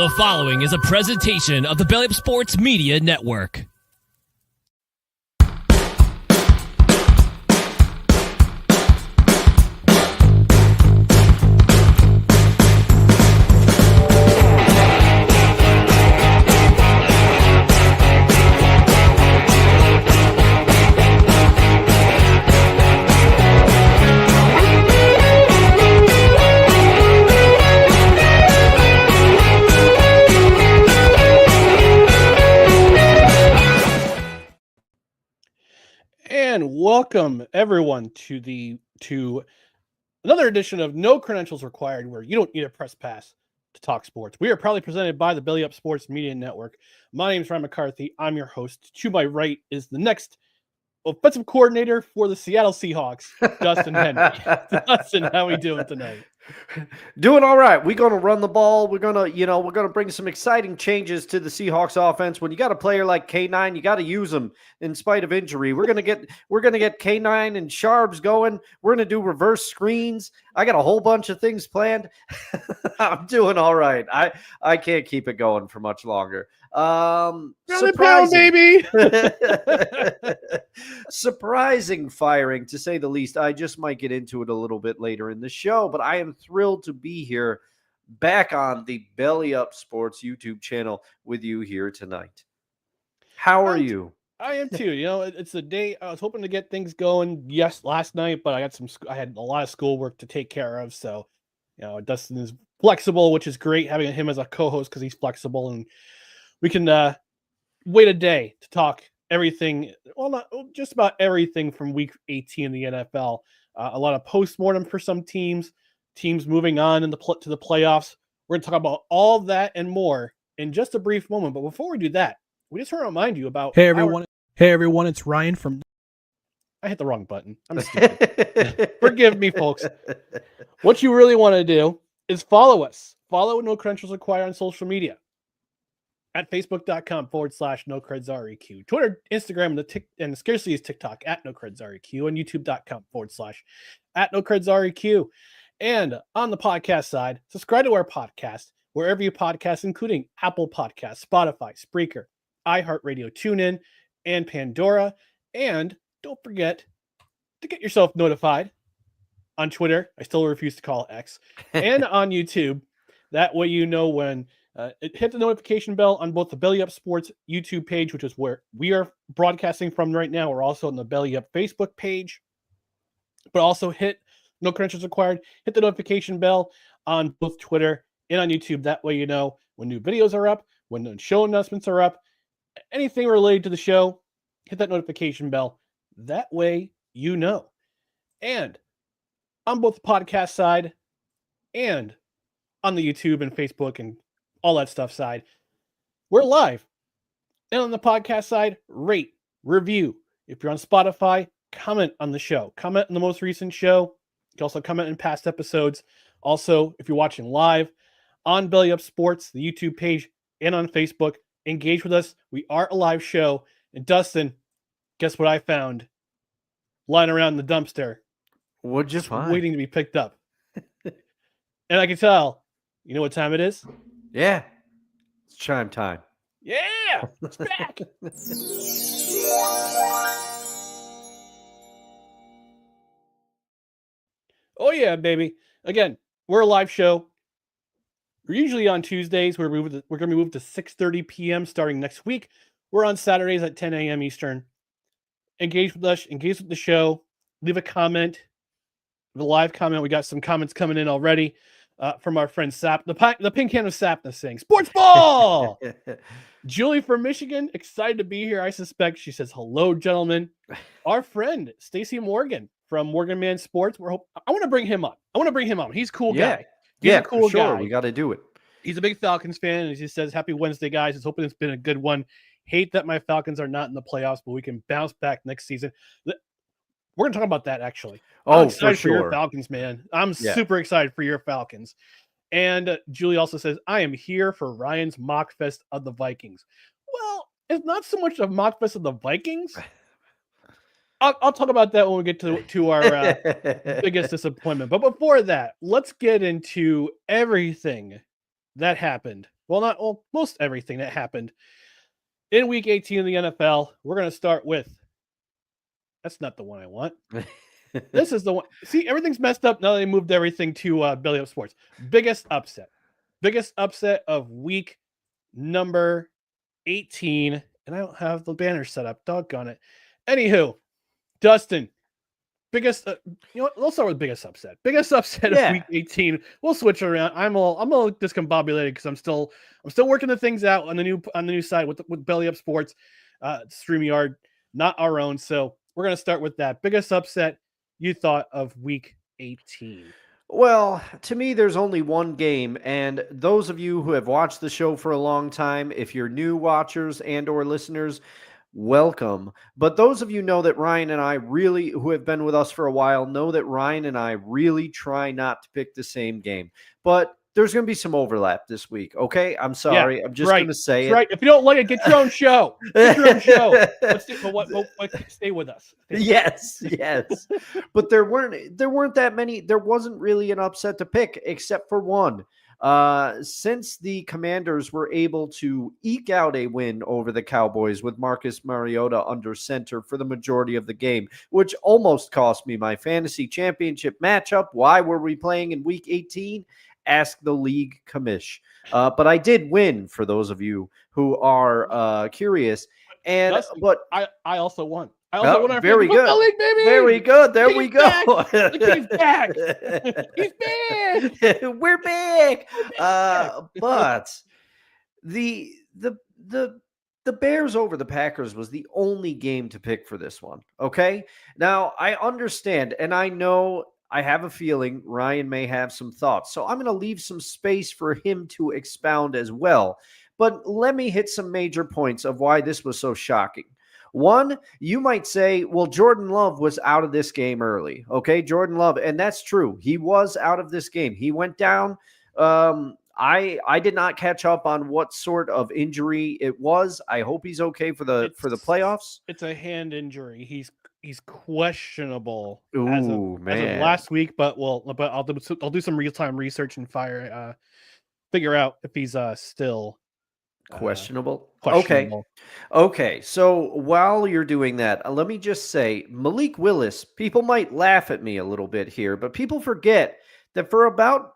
The following is a presentation of the Belly Up Sports Media Network. And welcome everyone to another edition of No Credentials Required, where you don't need a press pass to talk sports. We are proudly presented by the Belly Up Sports Media Network. My name is Ryan McCarthy. I'm your host. To my right is the next offensive coordinator for the Seattle Seahawks, Dustin Henry. Dustin, how are we doing tonight? Doing all right. We're going to run the ball. We're going to bring some exciting changes to the Seahawks offense. When you got a player like K9, you got to use him in spite of injury. We're going to get K9 and Sharps going. We're going to do reverse screens. I got a whole bunch of things planned. I'm doing all right. I can't keep it going for much longer. Surprising, baby. Surprising firing, to say the least. I just might get into it a little bit later in the show, but I am thrilled to be here back on the Belly Up Sports YouTube channel with you here tonight. How are you? I am too. You know, it's the day I was hoping to get things going. Yes, last night, but I had a lot of schoolwork to take care of. So, you know, Dustin is flexible, which is great having him as a co-host because he's flexible, and we can wait a day to talk everything. Well, not just about everything from Week 18 in the NFL. A lot of postmortem for some teams moving on to the playoffs. We're going to talk about all that and more in just a brief moment. But before we do that, we just want to remind you about Hey everyone, it's Ryan from... I hit the wrong button. I'm stupid. Forgive me, folks. What you really want to do is follow us. Follow No Credentials Required on social media at facebook.com/NoCredsREQ, Twitter, Instagram, and scarcely is TikTok at NoCredsREQ, and youtube.com/@NoCredsREQ. And on the podcast side, subscribe to our podcast wherever you podcast, including Apple Podcasts, Spotify, Spreaker, iHeartRadio, TuneIn, and Pandora. And don't forget to get yourself notified on Twitter. I still refuse to call it X. And on YouTube. That way you know when hit the notification bell on both the Belly Up Sports YouTube page, which is where we are broadcasting from right now. We're also on the Belly Up Facebook page. But also hit No Credentials Required. Hit the notification bell on both Twitter and on YouTube. That way you know when new videos are up, when the show announcements are up, anything related to the show, hit that notification bell. That way you know. And on both the podcast side and on the YouTube and Facebook and all that stuff side, we're live. And on the podcast side, rate, review. If you're on Spotify, comment on the show. Comment on the most recent show. You can also comment in past episodes. Also, if you're watching live on Belly Up Sports, the YouTube page, and on Facebook, engage with us. We are a live show. And Dustin, guess what I found lying around the dumpster? What'd you find? Waiting to be picked up. And I can tell, you know what time it is? Yeah. It's chime time. Yeah, it's back. Oh yeah, baby. Again, we're a live show. We're usually on Tuesdays. We're going to move to 6:30 p.m. starting next week. We're on Saturdays at 10 a.m. Eastern. Engage with us. Engage with the show. Leave a comment. The live comment. We got some comments coming in already from our friend Sap. The pink can of Sapness saying, "Sports ball!" Julie from Michigan, excited to be here. I suspect she says, "Hello, gentlemen." Our friend Stacy Morgan from Morgan Man Sports. I want to bring him on. He's a cool guy. He's a cool guy. We got to do it. He's a big Falcons fan, and he says, "Happy Wednesday, guys. He's hoping it's been a good one. Hate that my Falcons are not in the playoffs, but we can bounce back next season." We're going to talk about that, actually. I'm excited for your Falcons, man. I'm super excited for your Falcons. And Julie also says, "I am here for Ryan's mock fest of the Vikings." Well, it's not so much a mock fest of the Vikings. I'll talk about that when we get to our biggest disappointment. But before that, let's get into everything that happened. most everything that happened in Week 18 in the NFL. We're going to start with. That's not the one I want. This is the one. See, everything's messed up now. They moved everything to Belly Up Sports. Biggest upset of week number 18. And I don't have the banner set up. Doggone it. Anywho, Dustin, biggest. Let's start with biggest upset. Biggest upset of week 18. We'll switch around. I'm all discombobulated because I'm still working the things out on the new side with Belly Up Sports, StreamYard, not our own. So we're gonna start with that. Biggest upset you thought of week 18? Well, to me, there's only one game, and those of you who have watched the show for a long time, if you're new watchers and or listeners, welcome. But those of you know that Ryan and I who have been with us for a while, know that Ryan and I really try not to pick the same game. But there's going to be some overlap this week, okay? I'm sorry. I'm just going to say it. Right. If you don't like it, get your own show. Get your own show. Stay with us. Yes. But there weren't that many. There wasn't really an upset to pick except for one. Since the Commanders were able to eke out a win over the Cowboys with Marcus Mariota under center for the majority of the game, which almost cost me my fantasy championship matchup. Why were we playing in week 18? Ask the league commish. But I did win, for those of you who are curious. And Dustin, but I also won. I also won our very good. League, baby. Very good. There we go. He's back. He's back. We're back. But the Bears over the Packers was the only game to pick for this one. Okay. Now I understand, and I know. I have a feeling Ryan may have some thoughts, so I'm going to leave some space for him to expound as well. But let me hit some major points of why this was so shocking. One, you might say, well, Jordan Love was out of this game early. Okay, Jordan Love, and that's true. He was out of this game. He went down. I did not catch up on what sort of injury it was. I hope he's okay for the playoffs. It's a hand injury. He's questionable as of last week, but I'll do some real-time research and figure out if he's still questionable. Questionable. Okay. So while you're doing that, let me just say, Malik Willis, people might laugh at me a little bit here, but people forget that for about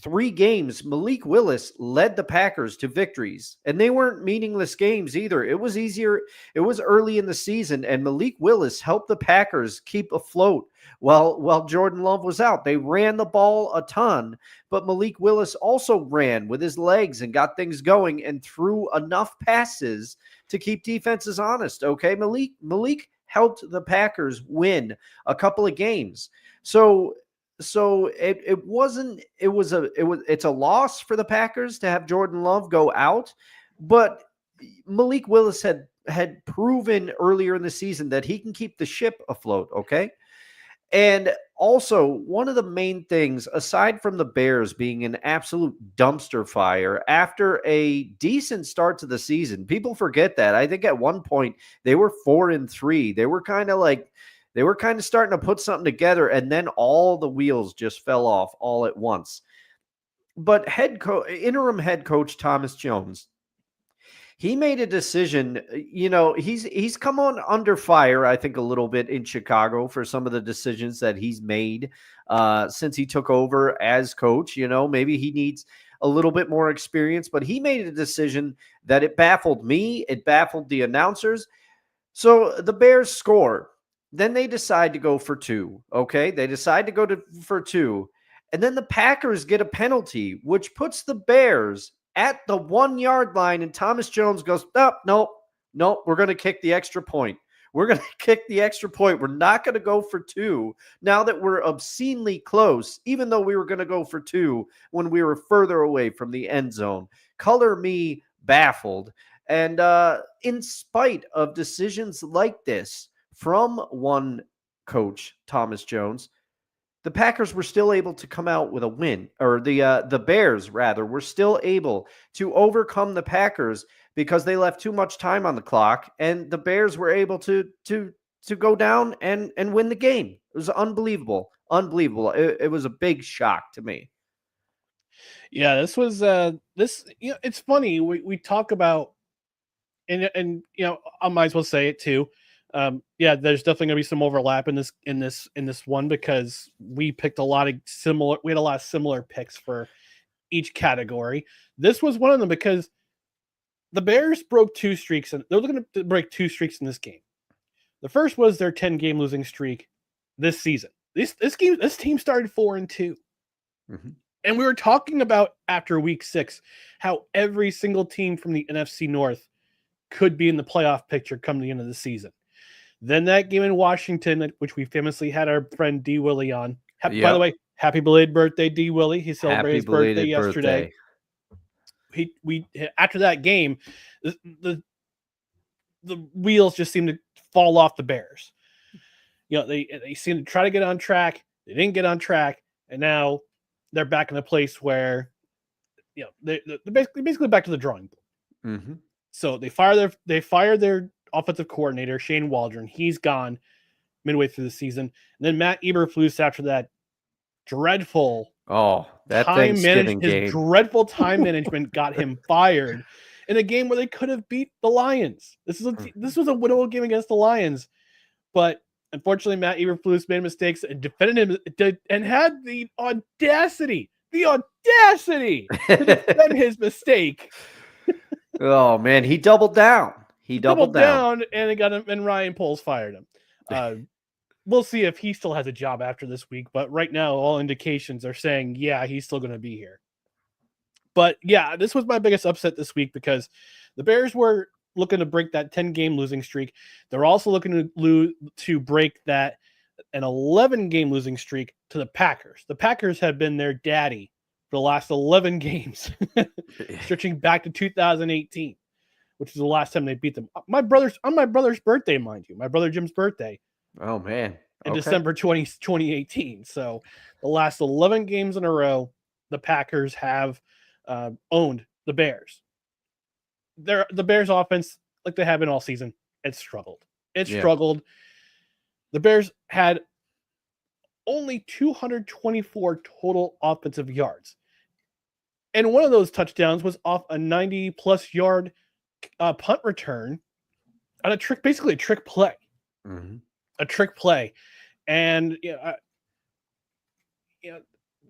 3 games, Malik Willis led the Packers to victories, and they weren't meaningless games either. It was easier. It was early in the season, and Malik Willis helped the Packers keep afloat while Jordan Love was out. They ran the ball a ton, but Malik Willis also ran with his legs and got things going and threw enough passes to keep defenses honest. Okay, Malik helped the Packers win a couple of games. So it's a loss for the Packers to have Jordan Love go out, but Malik Willis had proven earlier in the season that he can keep the ship afloat. Okay. And also, one of the main things, aside from the Bears being an absolute dumpster fire after a decent start to the season, people forget that. I think at one point they were 4-3. They were kind of starting to put something together, and then all the wheels just fell off all at once. But interim head coach Thomas Jones, he made a decision. He's come on under fire, I think, a little bit in Chicago for some of the decisions that he's made since he took over as coach. Maybe he needs a little bit more experience, but he made a decision that it baffled me. It baffled the announcers. So the Bears score. Then they decide to go for 2. Okay. They decide to go for 2. And then the Packers get a penalty, which puts the Bears at the 1-yard line. And Thomas Jones goes, no, we're going to kick the extra point. We're going to kick the extra point. We're not going to go for 2 now that we're obscenely close, even though we were going to go for 2 when we were further away from the end zone. Color me baffled. And in spite of decisions like this, from one coach, Thomas Jones, the Packers were still able to come out with a win, or the Bears, rather, were still able to overcome the Packers because they left too much time on the clock, and the Bears were able to go down and win the game. It was unbelievable. It was a big shock to me. Yeah, this was this. It's funny. We talk about and I might as well say it too. Yeah, there's definitely gonna be some overlap in this one because we picked a lot of similar. We had a lot of similar picks for each category. This was one of them because the Bears broke two streaks, and they're looking to break two streaks in this game. The first was their 10-game losing streak this season. This team started 4-2. Mm-hmm. And we were talking about after week 6 how every single team from the NFC North could be in the playoff picture come the end of the season. Then that game in Washington, which we famously had our friend D. Willie on. By the way, happy belated birthday, D. Willie. He celebrated his birthday yesterday. We after that game, the wheels just seemed to fall off the Bears. They seemed to try to get on track. They didn't get on track, and now they're back in a place where they're basically back to the drawing board. Mm-hmm. So they fired their offensive coordinator Shane Waldron. He's gone midway through the season, and then Matt Eberflus after that dreadful Thanksgiving game. His dreadful time management got him fired in a game where they could have beat the Lions. This was a winnable game against the Lions, but unfortunately, Matt Eberflus made mistakes and defended him and had the audacity to defend his mistake. Oh man, he doubled down. He doubled down, and it got him. And Ryan Poles fired him. We'll see if he still has a job after this week. But right now, all indications are saying, yeah, he's still going to be here. But yeah, this was my biggest upset this week because the Bears were looking to break that 10-game losing streak. They're also looking to break that an 11-game losing streak to the Packers. The Packers have been their daddy for the last 11 games, stretching back to 2018, which is the last time they beat them. On my brother's birthday, mind you, my brother Jim's birthday. Oh man, in December 2018. So the last 11 games in a row, the Packers have owned the Bears. The Bears offense, like they have been all season, it struggled. Struggled. The Bears had only 224 total offensive yards. And one of those touchdowns was off a 90-plus yard punt return on basically a trick play. Mm-hmm. A trick play. And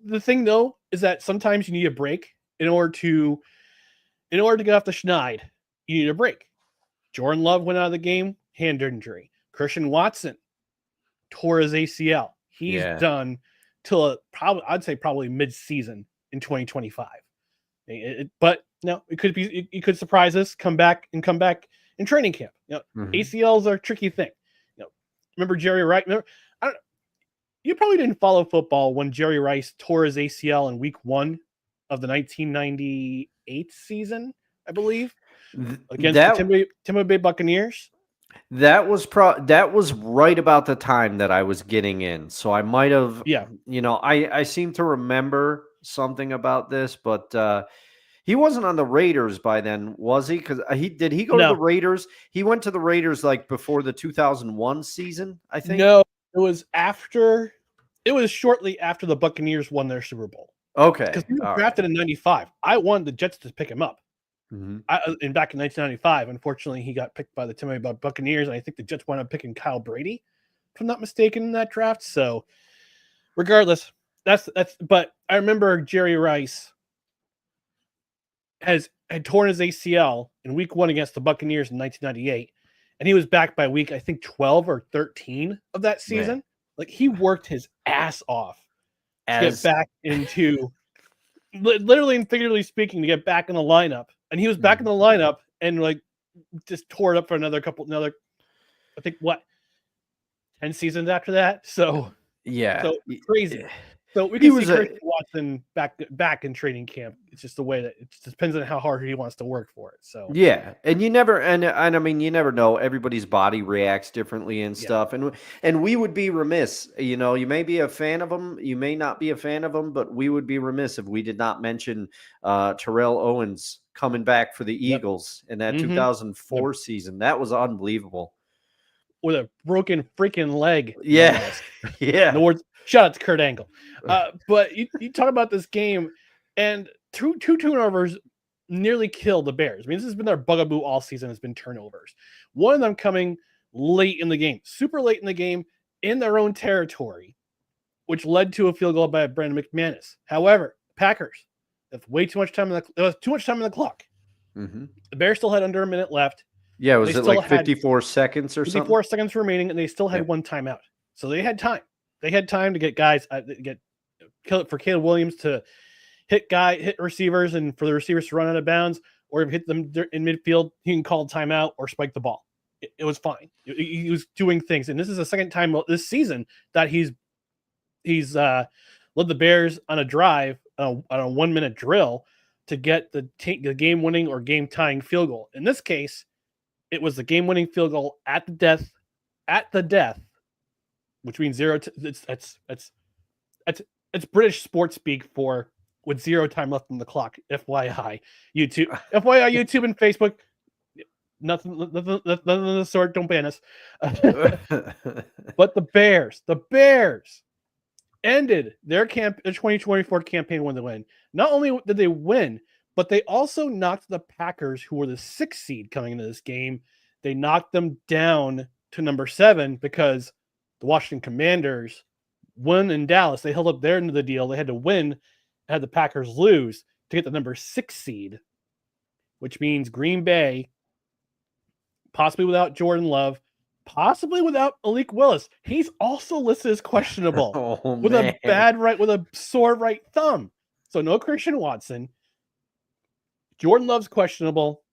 the thing though is that sometimes you need a break in order to get off the schneid. You need a break. Jordan Love went out of the game, hand injury. Christian Watson tore his ACL. He's done till probably mid-season in 2025. But no, it could surprise us. Come back in training camp. ACLs are a tricky thing. Remember Jerry Rice? You probably didn't follow football when Jerry Rice tore his ACL in week 1 of the 1998 season, I believe, against the Tampa Bay Buccaneers. That was right about the time that I was getting in. So I might have, I seem to remember something about this, but he wasn't on the Raiders by then, was he? Because did he go to the Raiders? He went to the Raiders like before the 2001 season, I think. No, it was shortly after the Buccaneers won their Super Bowl. Okay, because he was drafted in '95. I wanted the Jets to pick him up. Mm-hmm. Back in 1995, unfortunately, he got picked by the Tampa Bay Buccaneers, and I think the Jets wound up picking Kyle Brady, if I'm not mistaken, in that draft. So, regardless, that's. But I remember Jerry Rice had torn his ACL in week 1 against the Buccaneers in 1998, and he was back by week, I think, 12 or 13 of that season. Man. Like, he worked his ass off to get back into, literally and figuratively speaking, to get back in the lineup. And he was back in the lineup and like just tore it up for another, I think 10 seasons after that. So so crazy. So we can see Christian Watson back in training camp. It's just the way that it just depends on how hard he wants to work for it. So yeah, and you never and I mean you never know. Everybody's body reacts differently and stuff. And we would be remiss. You may be a fan of them, you may not be a fan of them, but we would be remiss if we did not mention Terrell Owens coming back for the Eagles in that 2004 season. That was unbelievable. With a broken freaking leg. Yeah. Yeah. In the words, shout out to Kurt Angle. But you talk about this game. And two turnovers nearly killed the Bears. I mean, this has been their bugaboo all season, has been turnovers. One of them coming late in the game, super late in the game, in their own territory, which led to a field goal by Brandon McManus. However, Packers, that's way too much time on the clock. Mm-hmm. The Bears still had under a minute left. Yeah, was it like 54 seconds or 54 something? seconds remaining, and they still had one timeout. So they had time. They had time to get guys, for Caleb Williams to hit receivers, and for the receivers to run out of bounds, or hit them in midfield. He can call timeout or spike the ball. It was fine. He was doing things, and this is the second time this season that he's led the Bears on a drive on a 1 minute drill to get the game winning or game tying field goal. In this case, it was the game winning field goal at the death, which means zero. It's British sports speak for with zero time left on the clock. FYI, YouTube and Facebook. Nothing of the sort. Don't ban us. But the Bears ended their 2024 campaign when they win. Not only did they win, but they also knocked the Packers, who were the 6th seed coming into this game. They knocked them down to number 7 because the Washington Commanders won in Dallas. They held up their end of the deal. They had to win, had the Packers lose to get the number 6 seed, which means Green Bay, possibly without Jordan Love, possibly without Malik Willis. He's also listed as questionable with a sore right thumb. So no Christian Watson. Jordan Love's questionable.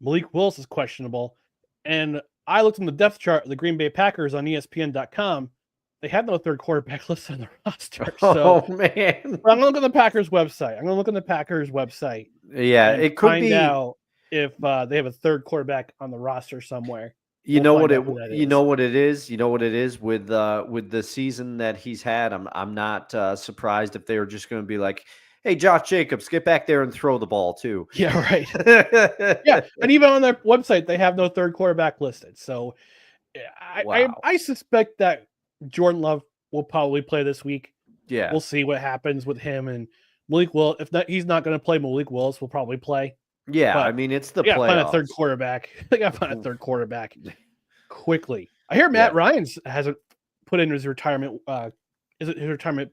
Malik Willis is questionable. And I looked in the depth chart of the Green Bay Packers on ESPN.com. They have no third quarterback listed on the roster. So I'm going to look at the Packers website. Yeah, it could find out if they have a third quarterback on the roster somewhere. You know what it is with the season that he's had. I'm not surprised if they were just going to be like, "Hey, Josh Jacobs, get back there and throw the ball too." Yeah, right. Yeah, and even on their website, they have no third quarterback listed. So I suspect that Jordan Love will probably play this week. Yeah, we'll see what happens with him and Malik Willis. He's not going to play. Malik Willis will probably play. Yeah, but I mean, it's the playoffs. Find a third quarterback. They got to find a third quarterback quickly. I hear Matt Ryan's hasn't put in his retirement. Is it his retirement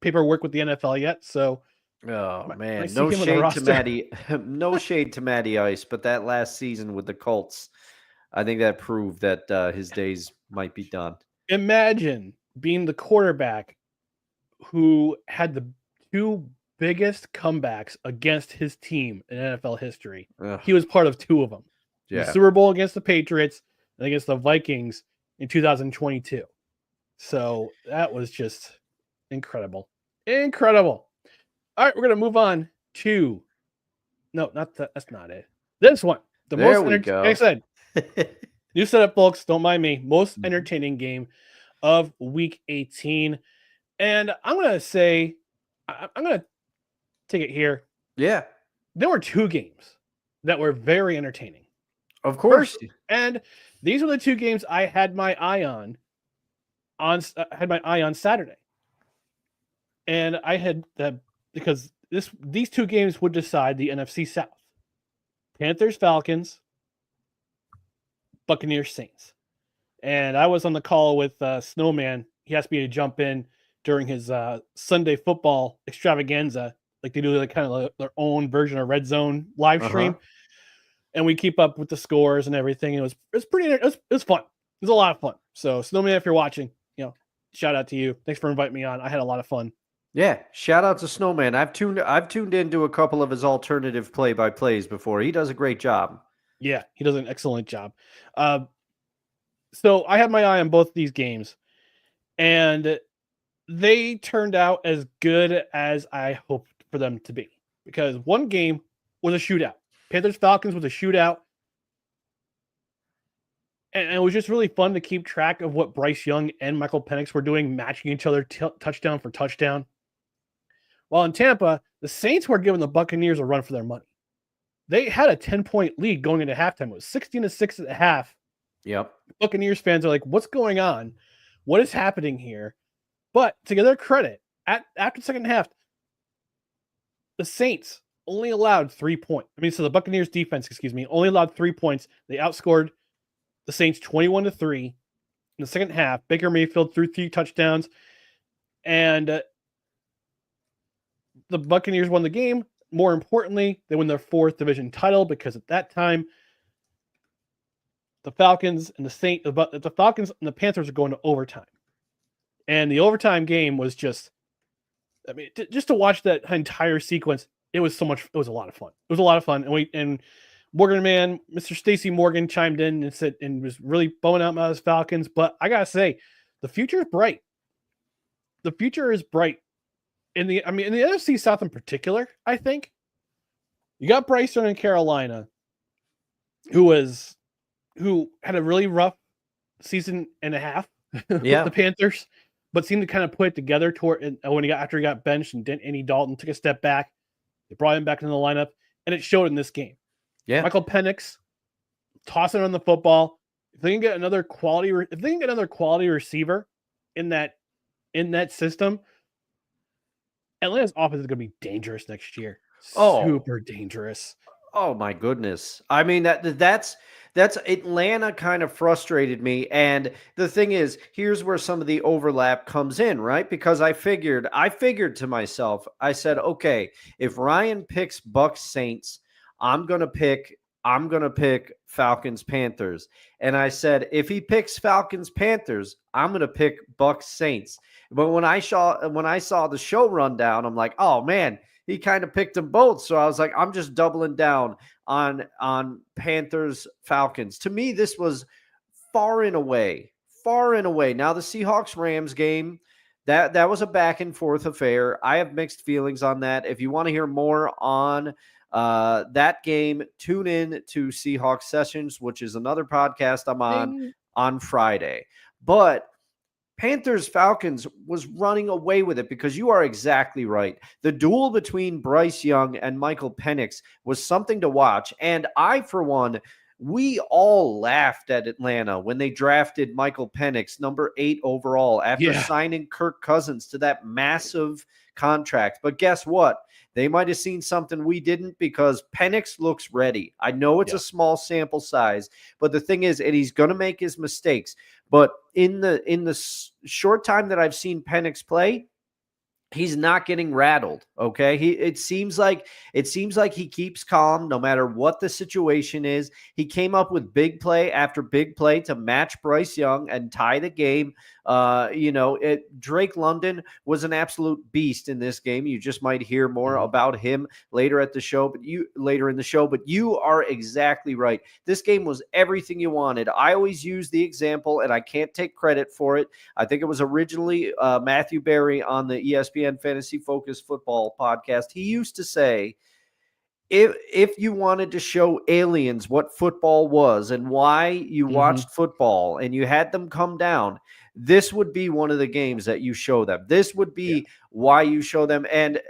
paperwork with the NFL yet? So, man, no shade to Matty, no shade to Matty Ice, but that last season with the Colts, I think that proved that his days might be done. Imagine being the quarterback who had the 2 biggest comebacks against his team in NFL history. Ugh. He was part of 2 of them. Yeah. The Super Bowl against the Patriots and against the Vikings in 2022. So that was just incredible. Incredible. All right, we're going to move on to that's not it. This one. Like I said, new setup, folks. Don't mind me. Most entertaining game of week 18. And I'm going to say, I'm going to take it here. Yeah. There were 2 games that were very entertaining. Of course. And these were the 2 games I had my eye on Saturday. And I had that because these 2 games would decide the NFC South. Panthers, Falcons, Buccaneers, Saints. And I was on the call with Snowman. He asked me to jump in during his Sunday football extravaganza, like they do kind of their own version of Red Zone live stream. And we keep up with the scores and everything. It was fun. It was a lot of fun. So Snowman, if you're watching, shout out to you. Thanks for inviting me on. I had a lot of fun. Yeah, shout out to Snowman. I've tuned into a couple of his alternative play-by-plays before. He does a great job. Yeah, he does an excellent job. So I had my eye on both these games, and they turned out as good as I hoped for them to be. Because one game was a shootout. Panthers-Falcons was a shootout. And it was just really fun to keep track of what Bryce Young and Michael Penix were doing, matching each other touchdown for touchdown. While in Tampa, the Saints were giving the Buccaneers a run for their money. They had a 10-point lead going into halftime. It was 16-6 at the half. Yep. Buccaneers fans are like, what's going on? What is happening here? But to give their credit, after the second half, the Saints only allowed 3 points. So the Buccaneers defense, only allowed 3 points. They outscored the Saints 21-3 in the second half. Baker Mayfield threw 3 touchdowns, and the Buccaneers won the game. More importantly, they won their 4th division title because at that time, the Falcons and the Panthers are going to overtime. And the overtime game was just to watch that entire sequence, it was a lot of fun. It was a lot of fun. And Morgan Man, Mr. Stacy Morgan chimed in and said, and was really bowing out about his Falcons. But I gotta say, the future is bright. The future is bright. In the NFC South in particular, I think. You got Bryce Young in Carolina, who had a really rough season and a half with the Panthers, but seemed to kind of put it together after he got benched and Andy Dalton took a step back. They brought him back into the lineup, and it showed in this game. Yeah, Michael Penix tossing on the football. If they can get another quality receiver in that system, Atlanta's offense is going to be dangerous next year. Super dangerous. Oh my goodness. That's Atlanta kind of frustrated me. And the thing is, here's where some of the overlap comes in, right? Because I figured to myself, I said, okay, if Ryan picks Bucks Saints, I'm going to pick Falcons Panthers. And I said, if he picks Falcons Panthers, I'm going to pick Bucks Saints. But when I saw the show rundown, I'm like, oh man, he kind of picked them both. So I was like, I'm just doubling down on Panthers Falcons. To me, this was far and away. Now the Seahawks Rams game, that was a back and forth affair. I have mixed feelings on that. If you want to hear more on that game, tune in to Seahawks Sessions, which is another podcast I'm on Friday. But Panthers Falcons was running away with it because you are exactly right. The duel between Bryce Young and Michael Penix was something to watch. And I, for one, we all laughed at Atlanta when they drafted Michael Penix, number 8 overall, after signing Kirk Cousins to that massive contract. But guess what? They might have seen something we didn't because Penix looks ready. I know it's a small sample size, but the thing is, and he's going to make his mistakes. But in the short time that I've seen Penix play, he's not getting rattled. Okay. It seems like he keeps calm no matter what the situation is. He came up with big play after big play to match Bryce Young and tie the game. Drake London was an absolute beast in this game. You just might hear more about him later in the show, but you are exactly right. This game was everything you wanted. I always use the example, and I can't take credit for it. I think it was originally Matthew Berry on the ESPN Fantasy Focus Football podcast. He used to say, if you wanted to show aliens what football was and why you watched football and you had them come down, this would be one of the games that you show them. This would be why you show them. And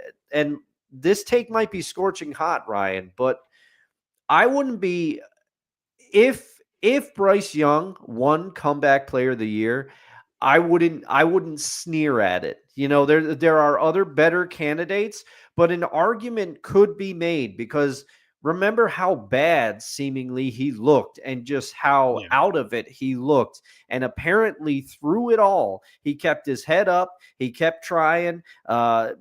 this take might be scorching hot, Ryan, but I wouldn't be if Bryce Young won Comeback Player of the Year, I wouldn't sneer at it. There are other better candidates, but an argument could be made because remember how bad seemingly he looked and just how out of it he looked. And apparently through it all, he kept his head up. He kept trying.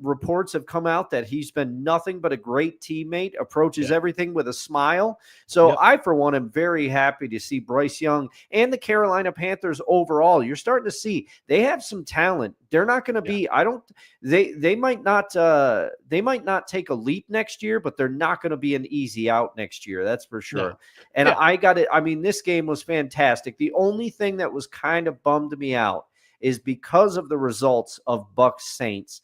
Reports have come out that he's been nothing but a great teammate, approaches everything with a smile. So I, for one, am very happy to see Bryce Young and the Carolina Panthers overall. You're starting to see they have some talent. They're not going to be, they might not take a leap next year, but they're not going to be an easy out next year. That's for sure. No. And I got it. I mean, this game was fantastic. The only thing that was kind of bummed me out is because of the results of Bucks Saints.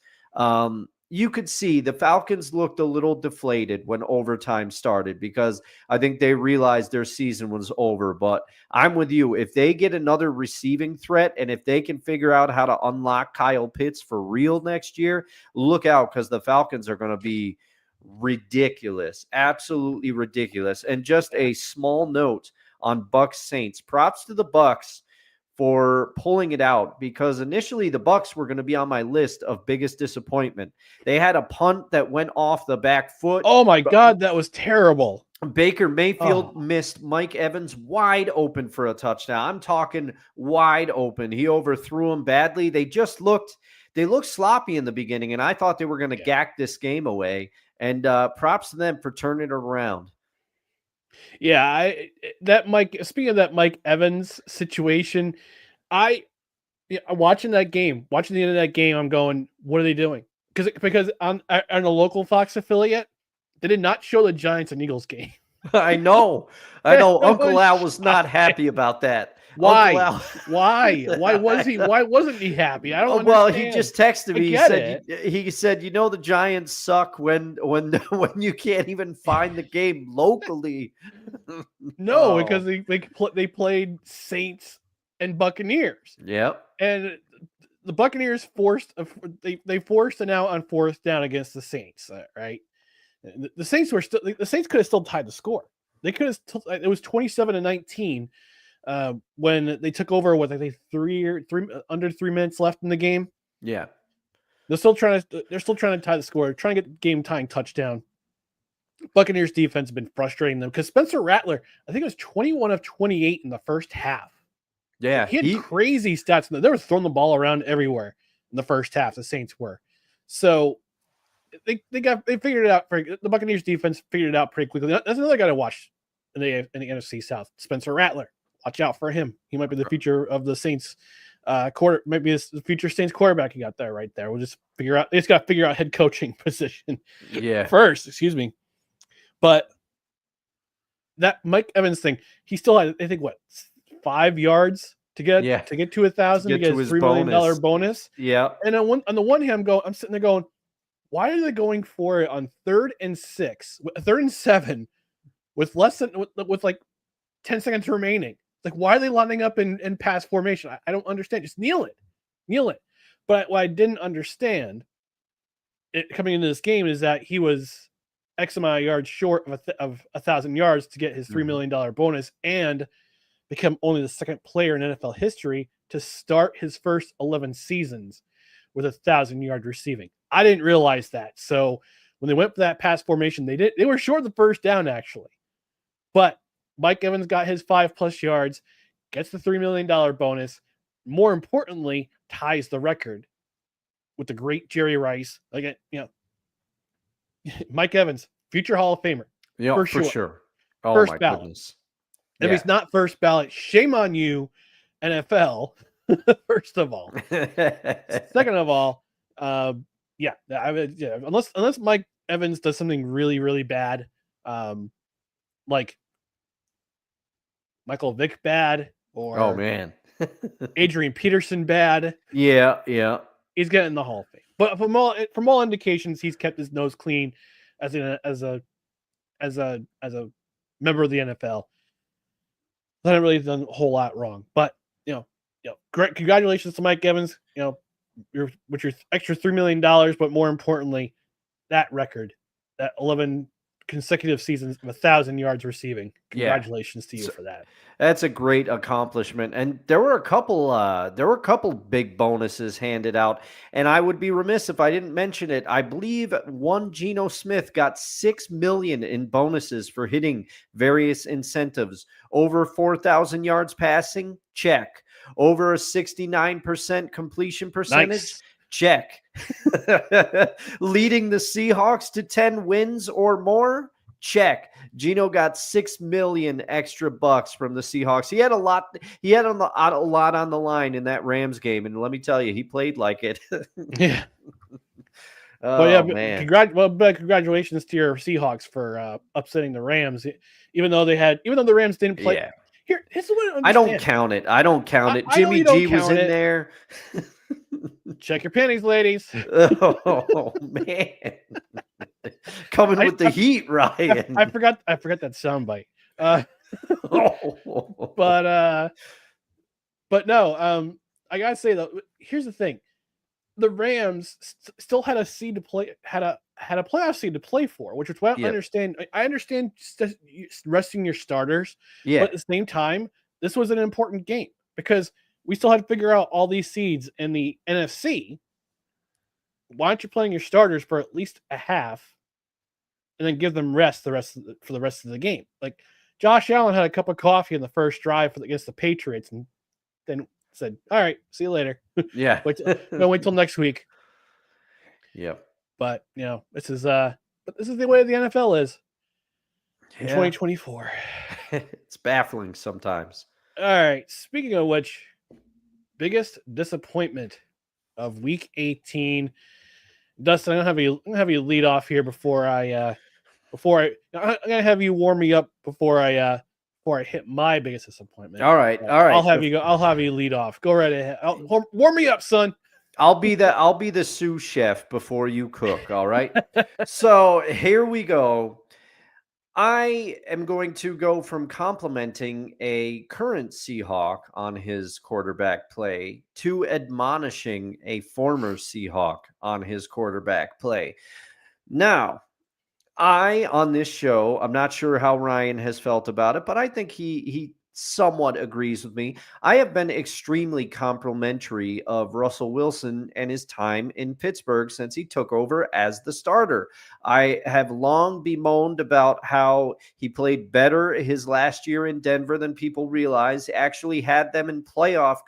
You could see the Falcons looked a little deflated when overtime started because I think they realized their season was over. But I'm with you. If they get another receiving threat and if they can figure out how to unlock Kyle Pitts for real next year, look out because the Falcons are going to be ridiculous, absolutely ridiculous. And just a small note on Bucks Saints. Props to the Bucks for pulling it out, because initially the Bucks were going to be on my list of biggest disappointment. They had a punt that went off the back foot. Oh my God, that was terrible. Baker Mayfield missed Mike Evans wide open for a touchdown. I'm talking wide open. He overthrew him badly. They looked sloppy in the beginning, and I thought they were going to gack this game away. And props to them for turning it around. Yeah, speaking of that Mike Evans situation, watching the end of that game, I'm going, what are they doing? Because on the local Fox affiliate, they did not show the Giants and Eagles game. I know. Uncle Al was not happy about that. Why? Why wasn't he happy? I don't understand. Well, he just texted me. He said, the Giants suck when you can't even find the game locally. No, because they played Saints and Buccaneers. Yep. And the Buccaneers forced an out on fourth down against the Saints, right? The Saints could have still tied the score. They could have. It was 27-19 when they took over with, I think, under 3 minutes left in the game. Yeah, they're still trying to tie the score, trying to get game tying touchdown. Buccaneers defense has been frustrating them because Spencer Rattler, I think it was 21 of 28 in the first half. Yeah, he had crazy stats. They were throwing the ball around everywhere in the first half. The Saints were. So they figured it out. The Buccaneers defense figured it out pretty quickly. That's another guy to watch in the NFC South. Spencer Rattler. Watch out for him. He might be the future of the Saints might be the future Saints quarterback you got there right there. We'll just figure out. They just got to figure out head coaching position first. Excuse me. But that Mike Evans thing, he still had, I think, 5 yards to get to 1,000 to get his $3 million bonus. Yeah. And on the one hand, I'm sitting there going, why are they going for it on 3rd and 7 with with like 10 seconds remaining? Like, why are they lining up in pass formation? I don't understand. Just kneel it. But what I didn't understand coming into this game is that he was X amount of yards short of 1,000 yards to get his $3 million bonus and become only the second player in NFL history to start his first 11 seasons with 1,000-yard receiving. I didn't realize that. So when they went for that pass formation, they were short the first down actually. But Mike Evans got his 5+ yards, gets the $3 million bonus. More importantly, ties the record with the great Jerry Rice. Mike Evans, future Hall of Famer. Yeah, for sure. Oh, first my ballot. goodness. If he's not first ballot, shame on you, NFL. First of all. Second of all, unless Mike Evans does something really, really bad, like Michael Vick bad, or Adrian Peterson bad. Yeah. He's getting the Hall of Fame. But from all indications, he's kept his nose clean as a member of the NFL. Not really done a whole lot wrong, but great. Congratulations to Mike Evans. Your extra $3 million, but more importantly, that record, that 11 consecutive seasons of 1,000 yards receiving. Congratulations to you for that. That's a great accomplishment. And there were a couple big bonuses handed out, and I would be remiss if I didn't mention it. I believe one Geno Smith got $6 million in bonuses for hitting various incentives. Over 4,000 yards passing, check. Over a 69% completion percentage, nice. Check. Leading the Seahawks to 10 wins or more, check. Geno got $6 million extra bucks from the Seahawks. He had a lot on the line in that Rams game, and let me tell you, he played like it. Yeah. Man. Congratulations to your Seahawks for upsetting the Rams, even though the Rams didn't play. Yeah. Here's what I don't count it. Jimmy G was in there. Check your panties, ladies. Oh man. Coming with the heat, Ryan. I forgot that soundbite. But no, I gotta say though, here's the thing. The Rams still had a seed to play, had a playoff seed to play for, which is what I understand. I understand resting your starters, but at the same time, this was an important game because we still had to figure out all these seeds in the NFC. Why aren't you playing your starters for at least a half and then give them rest for the rest of the game? Like Josh Allen had a cup of coffee in the first drive against the Patriots and then said, all right, see you later. Yeah. wait till next week. Yep. But this is the way the NFL is in 2024. It's baffling sometimes. All right. Speaking of which, biggest disappointment of Week 18. Dustin, I'm gonna have you lead off here I'm gonna have you warm me up before I hit my biggest disappointment. All right. I'll have you lead off. Go right ahead. Warm me up, son. I'll be the sous chef before you cook. All right. So here we go. I am going to go from complimenting a current Seahawk on his quarterback play to admonishing a former Seahawk on his quarterback play. Now, on this show, I'm not sure how Ryan has felt about it, but I think he somewhat agrees with me. I have been extremely complimentary of Russell Wilson and his time in Pittsburgh since he took over as the starter. I have long bemoaned about how he played better his last year in Denver than people realize. He actually had them in playoff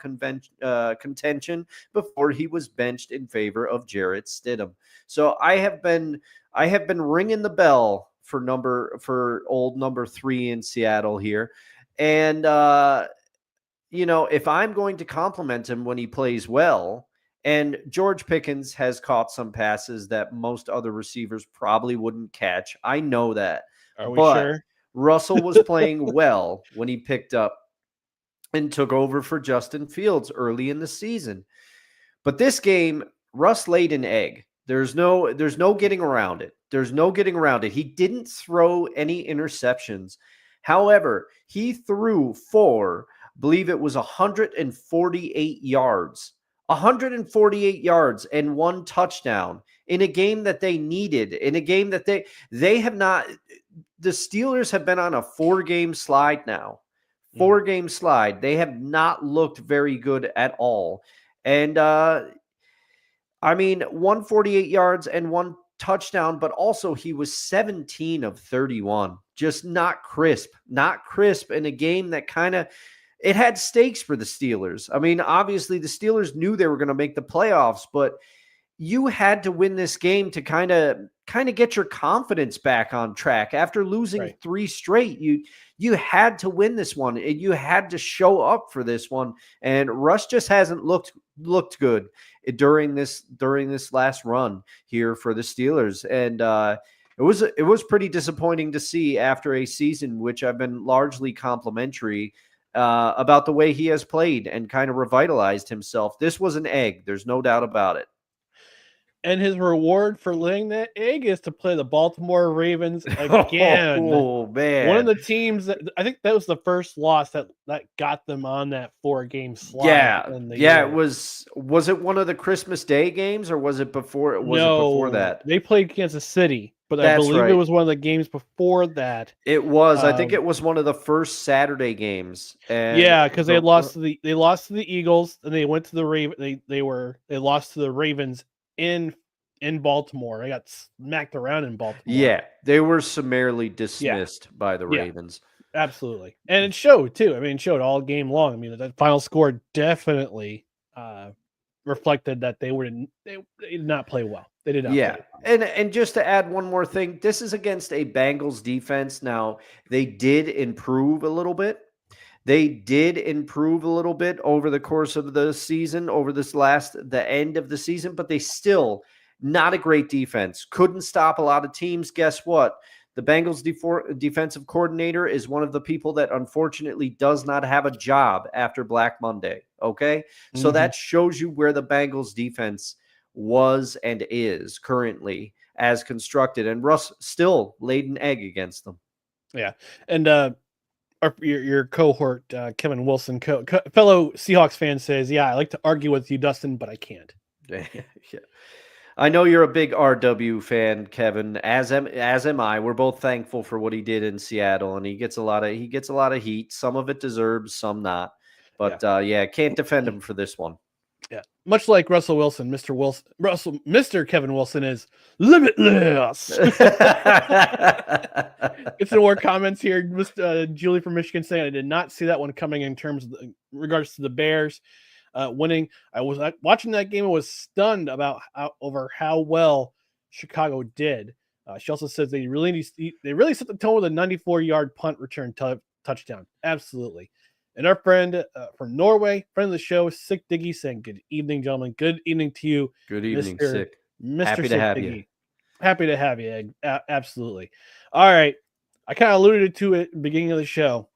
contention before he was benched in favor of Jarrett Stidham. So I have been ringing the bell for old number 3 in Seattle here. And, if I'm going to compliment him when he plays well, and George Pickens has caught some passes that most other receivers probably wouldn't catch. I know that. Are we sure? Russell was playing well when he picked up and took over for Justin Fields early in the season. But this game, Russ laid an egg. There's no getting around it. He didn't throw any interceptions. However, he threw for, I believe it was 148 yards. 148 yards and 1 touchdown in a game that they needed, in a game that they have not. The Steelers have been on a 4-game slide now. 4-game slide. They have not looked very good at all. And 148 yards and 1 touchdown, but also he was 17 of 31. Just not crisp in a game that it had stakes for the Steelers. I mean, obviously the Steelers knew they were going to make the playoffs, but you had to win this game to kind of get your confidence back on track after losing 3 straight. You had to win this one, and you had to show up for this one. And Russ just hasn't looked good during this last run here for the Steelers. And it was pretty disappointing to see after a season which I've been largely complimentary about the way he has played and kind of revitalized himself. This was an egg. There's no doubt about it. And his reward for laying that egg is to play the Baltimore Ravens again. Oh, man. One of the teams that I think that was the first loss that got them on that 4-game slide. Yeah. It was it one of the Christmas Day games or was it before? It before that? They played Kansas City, but I believe it was one of the games before that. It was. I think it was one of the first Saturday games. And because they lost to the Eagles and they went to the Ravens. They lost to the Ravens in Baltimore. They got smacked around in Baltimore. Yeah, they were summarily dismissed by the Ravens. Absolutely. And it showed too. I mean, it showed all game long. I mean, that final score definitely reflected that they did not play well. They did not play well. And just to add one more thing, this is against a Bengals defense. Now, they did improve a little bit. Over the course of the season, the end of the season, but they still not a great defense. Couldn't stop a lot of teams. Guess what? The Bengals defensive coordinator is one of the people that unfortunately does not have a job after Black Monday. Okay. So that shows you where the Bengals defense was and is currently as constructed. And Russ still laid an egg against them. Yeah. And, your cohort, Kevin Wilson, fellow Seahawks fan says, I like to argue with you, Dustin, but I can't. Yeah. I know you're a big RW fan, Kevin, as am I. We're both thankful for what he did in Seattle, and he gets a lot of heat. Some of it deserved, some not. But can't defend him for this one. Yeah, much like Russell Wilson, Mr. Kevin Wilson is limitless. Get some more comments here. Julie from Michigan saying I did not see that one coming in terms of in regards to the Bears winning. I was watching that game. I was stunned over how well Chicago did. She also says they really set the tone with a 94-yard punt return touchdown. Absolutely. And our friend from Norway, friend of the show, Sick Diggy, saying, "Good evening, gentlemen. Good evening to you. Good evening, Sick. Mr. Happy Sick to have Diggy. you. Happy to have you. Absolutely. All right. I kind of alluded to it at the beginning of the show,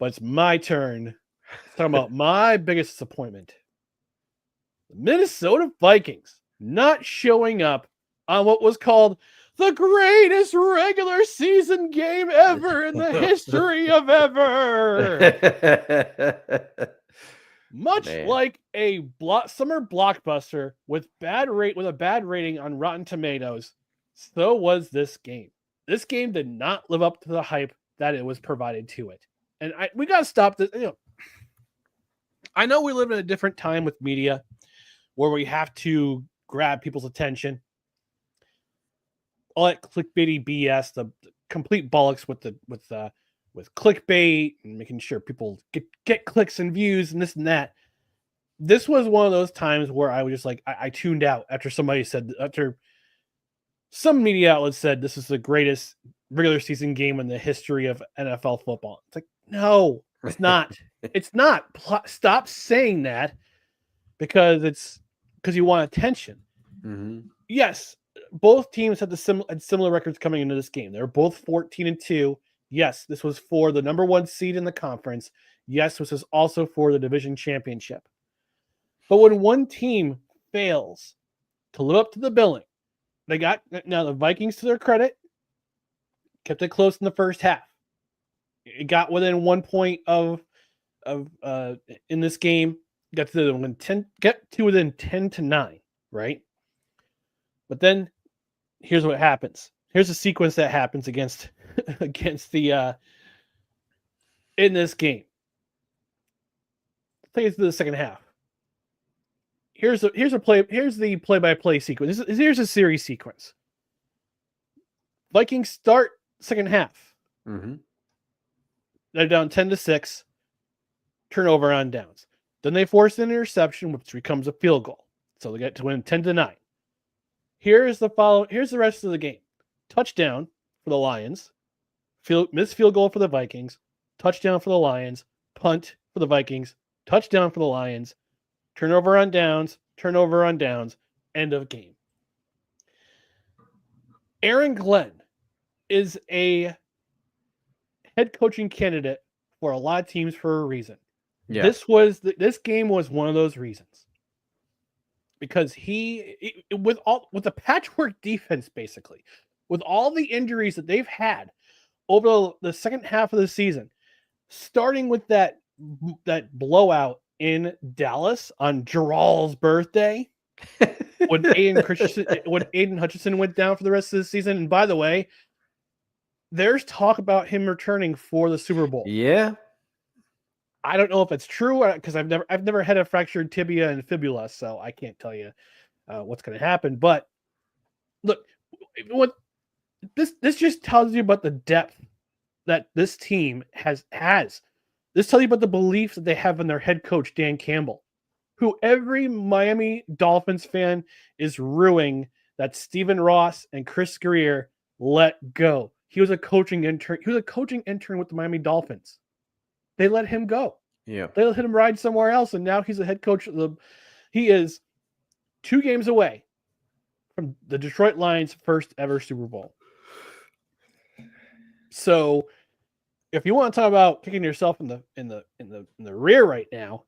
but it's my turn. Talking about my biggest disappointment. The Minnesota Vikings not showing up on what was called the greatest regular season game ever in the history of ever. Much like a summer blockbuster with a bad rating on Rotten Tomatoes, so was this game. This game did not live up to the hype that it was provided to it. And we got to stop this. I know we live in a different time with media where we have to grab people's attention. All that clickbaity BS, the complete bollocks with clickbait and making sure people get clicks and views and this and that. This was one of those times where I was just like, I tuned out after some media outlet said this is the greatest regular season game in the history of NFL football. It's like, no, it's not. It's not. Stop saying that because you want attention. Mm-hmm. Yes, both teams had similar records coming into this game. They were both 14-2. Yes, this was for the number 1 seed in the conference. Yes, this was also for the division championship. But when one team fails to live up to the billing, now the Vikings, to their credit, kept it close in the first half. It got within 1 point of in this game. Get to within 10-9, right? But then here's what happens. Here's a sequence that happens against the in this game. Take it to the second half. Here's the play-by-play sequence. Here's a series sequence. Vikings start second half. Mm-hmm. They're down 10-6. Turnover on downs. Then they force an interception, which becomes a field goal. So they get to win 10-9. Here's the rest of the game. Touchdown for the Lions. Missed field goal for the Vikings. Touchdown for the Lions. Punt for the Vikings. Touchdown for the Lions. Turnover on downs. End of game. Aaron Glenn is a head coaching candidate for a lot of teams for a reason. Yeah. This game was one of those reasons. Because with the patchwork defense, basically, with all the injuries that they've had over the second half of the season, starting with that blowout in Dallas on Jarrell's birthday, when Aiden Hutchinson went down for the rest of the season. And by the way, there's talk about him returning for the Super Bowl. Yeah. I don't know if it's true because I've never had a fractured tibia and fibula, so I can't tell you what's going to happen. But look, what this just tells you about the depth that this team has. This tells you about the belief that they have in their head coach Dan Campbell, who every Miami Dolphins fan is ruining that Stephen Ross and Chris Greer let go. He was a coaching intern. He was a coaching intern with the Miami Dolphins. They let him go. Yeah. They let him ride somewhere else, and now he's a head coach. He is 2 games away from the Detroit Lions' first ever Super Bowl. So, if you want to talk about kicking yourself in the rear right now,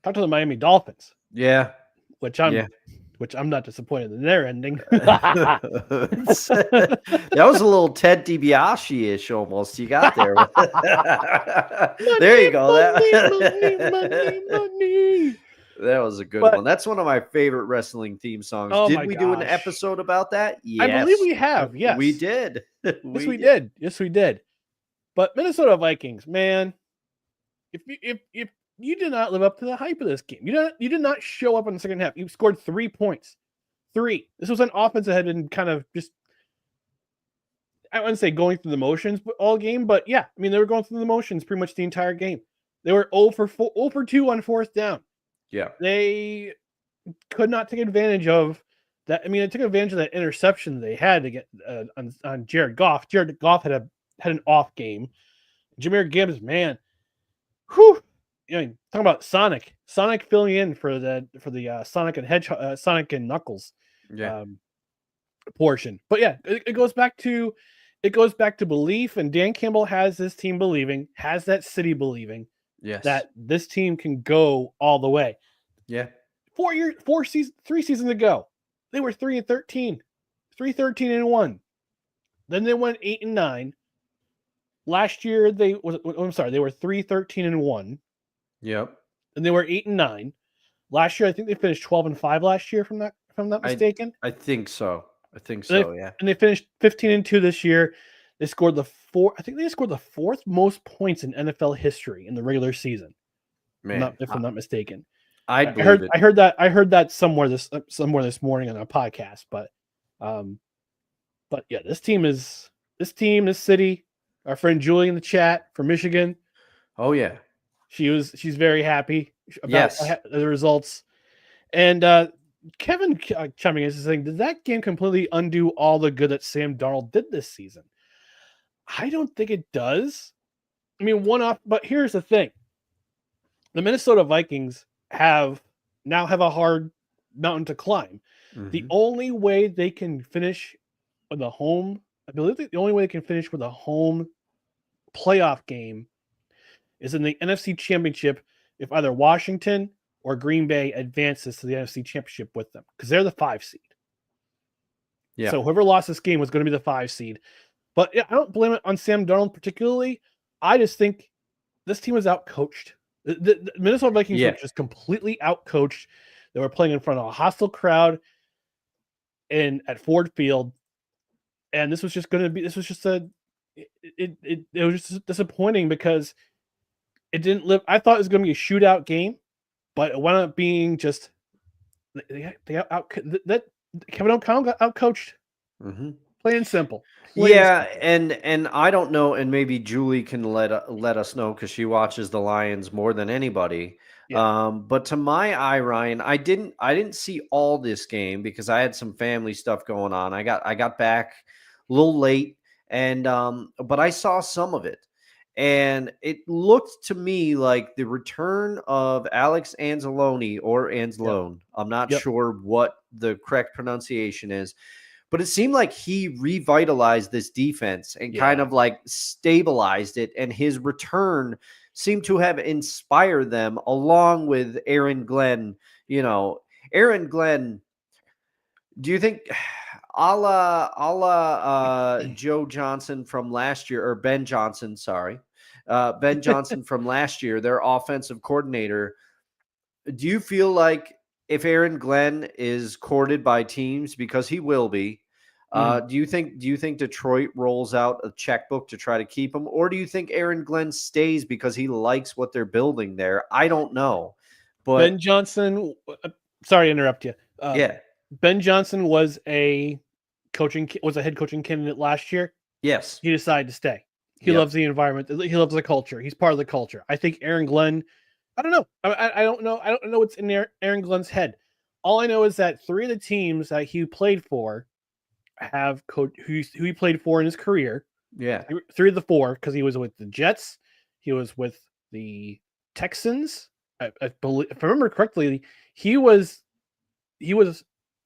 talk to the Miami Dolphins. Yeah. Which I'm not disappointed in their ending. That was a little Ted DiBiase-ish almost. You got there. There you go. Money. That was a good one. That's one of my favorite wrestling theme songs. Did we do an episode about that? Yes. I believe we have. Yes. We did. Yes, we did. But Minnesota Vikings, man, if you did not live up to the hype of this game. You did not show up in the second half. You scored 3 points. 3. This was an offense that had been kind of just, I wouldn't say going through the motions all game, but yeah, I mean, they were going through the motions pretty much the entire game. They were 0 for 2 on fourth down. Yeah. They could not take advantage of that. I mean, they took advantage of that interception they had to get on Jared Goff. Jared Goff had an off game. Jahmyr Gibbs, man, whew. You know, talking about Sonic filling in for the Sonic and Sonic and Knuckles portion. But yeah, it goes back to belief, and Dan Campbell has this team believing, has that city believing that this team can go all the way. Yeah. 3 seasons ago, they were 3-13, 3-13-1. Then they went 8-9. Last year they were 3-13-1. Yep. And they were 8-9. Last year, I think they finished 12-5 last year, if I'm not mistaken. I think so. Yeah. And they finished 15-2 this year. They scored the fourth most points in NFL history in the regular season. Man, if I'm not mistaken. I heard that somewhere this morning on a podcast, but yeah, this city, our friend Julie in the chat from Michigan. Oh yeah. She's very happy about the results. And Kevin chiming in is saying, did that game completely undo all the good that Sam Darnold did this season? I don't think it does. I mean, but here's the thing. The Minnesota Vikings now have a hard mountain to climb. Mm-hmm. The only way they can finish with a home playoff game is in the NFC Championship if either Washington or Green Bay advances to the NFC Championship with them, because they're the 5 seed. Yeah. So whoever lost this game was going to be the 5 seed. But yeah, I don't blame it on Sam Darnold particularly. I just think this team was outcoached. The Minnesota Vikings were just completely outcoached. They were playing in front of a hostile crowd at Ford Field, and this was just disappointing because it didn't live. I thought it was going to be a shootout game, but it wound up being just Kevin O'Connell got outcoached. Mm-hmm. Plain and simple. And I don't know, and maybe Julie can let us know because she watches the Lions more than anybody. Yeah. But to my eye, Ryan, I didn't see all this game because I had some family stuff going on. I got back a little late, and but I saw some of it. And it looked to me like the return of Alex Anzalone or Anzalone. Yep. I'm not sure what the correct pronunciation is, but it seemed like he revitalized this defense and kind of like stabilized it. And his return seemed to have inspired them along with Aaron Glenn. You know, Aaron Glenn, do you think a la Joe Johnson from last year, or Ben Johnson, sorry. Ben Johnson from last year, their offensive coordinator. Do you feel like if Aaron Glenn is courted by teams, because he will be, do you think Detroit rolls out a checkbook to try to keep him, or do you think Aaron Glenn stays because he likes what they're building there? I don't know. But Ben Johnson, sorry to interrupt you. Ben Johnson was a head coaching candidate last year. Yes. He decided to stay. He loves the environment. He loves the culture. He's part of the culture. I think Aaron Glenn, I don't know. I don't know. I don't know what's in Aaron Glenn's head. All I know is that 3 of the teams that he played for have coached who he played for in his career. Yeah. 3 of the 4, because he was with the Jets. He was with the Texans. I believe, if I remember correctly, he was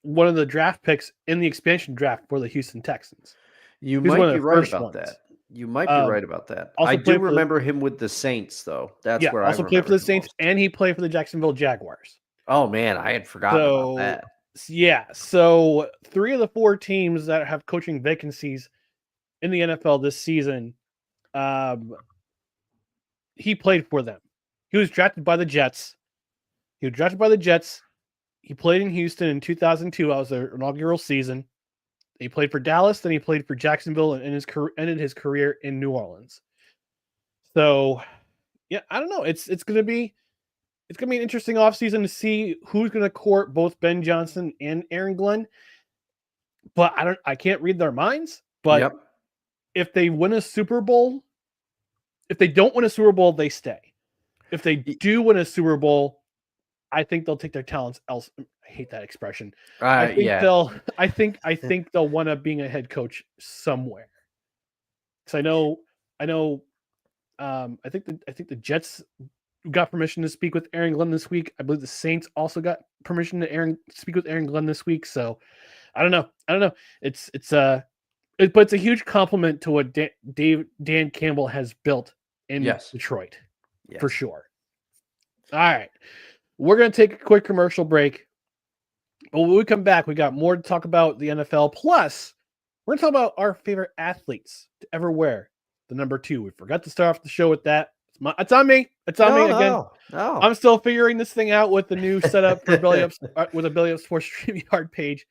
one of the draft picks in the expansion draft for the Houston Texans. You might be right about that. You might be right about that. I do remember him with the Saints, though. That's where I also played for the Saints, and he played for the Jacksonville Jaguars. Oh man, I had forgotten about that. Yeah, so 3 of the 4 teams that have coaching vacancies in the NFL this season, he played for them. He was drafted by the Jets. He played in Houston in 2002. That was their inaugural season. He played for Dallas, then he played for Jacksonville, and ended his career in New Orleans. So, yeah, I don't know. It's going to be it's going to be an interesting offseason to see who's going to court both Ben Johnson and Aaron Glenn. But I can't read their minds. But if they win a Super Bowl, if they don't win a Super Bowl, they stay. If they do win a Super Bowl, I think they'll take their talents else. I hate that expression. I think they'll want to being a head coach somewhere. Because I think the Jets got permission to speak with Aaron Glenn this week. I believe the Saints also got permission to speak with Aaron Glenn this week. So I don't know. It's a huge compliment to what Dan Campbell has built in Detroit, for sure. All right, we're gonna take a quick commercial break. But when we come back, we got more to talk about the NFL. Plus, we're gonna talk about our favorite athletes to ever wear the number 2. We forgot to start off the show with that. It's on me. It's on me again. No. I'm still figuring this thing out with the new setup for Belly Up with a Belly Up Sports StreamYard page.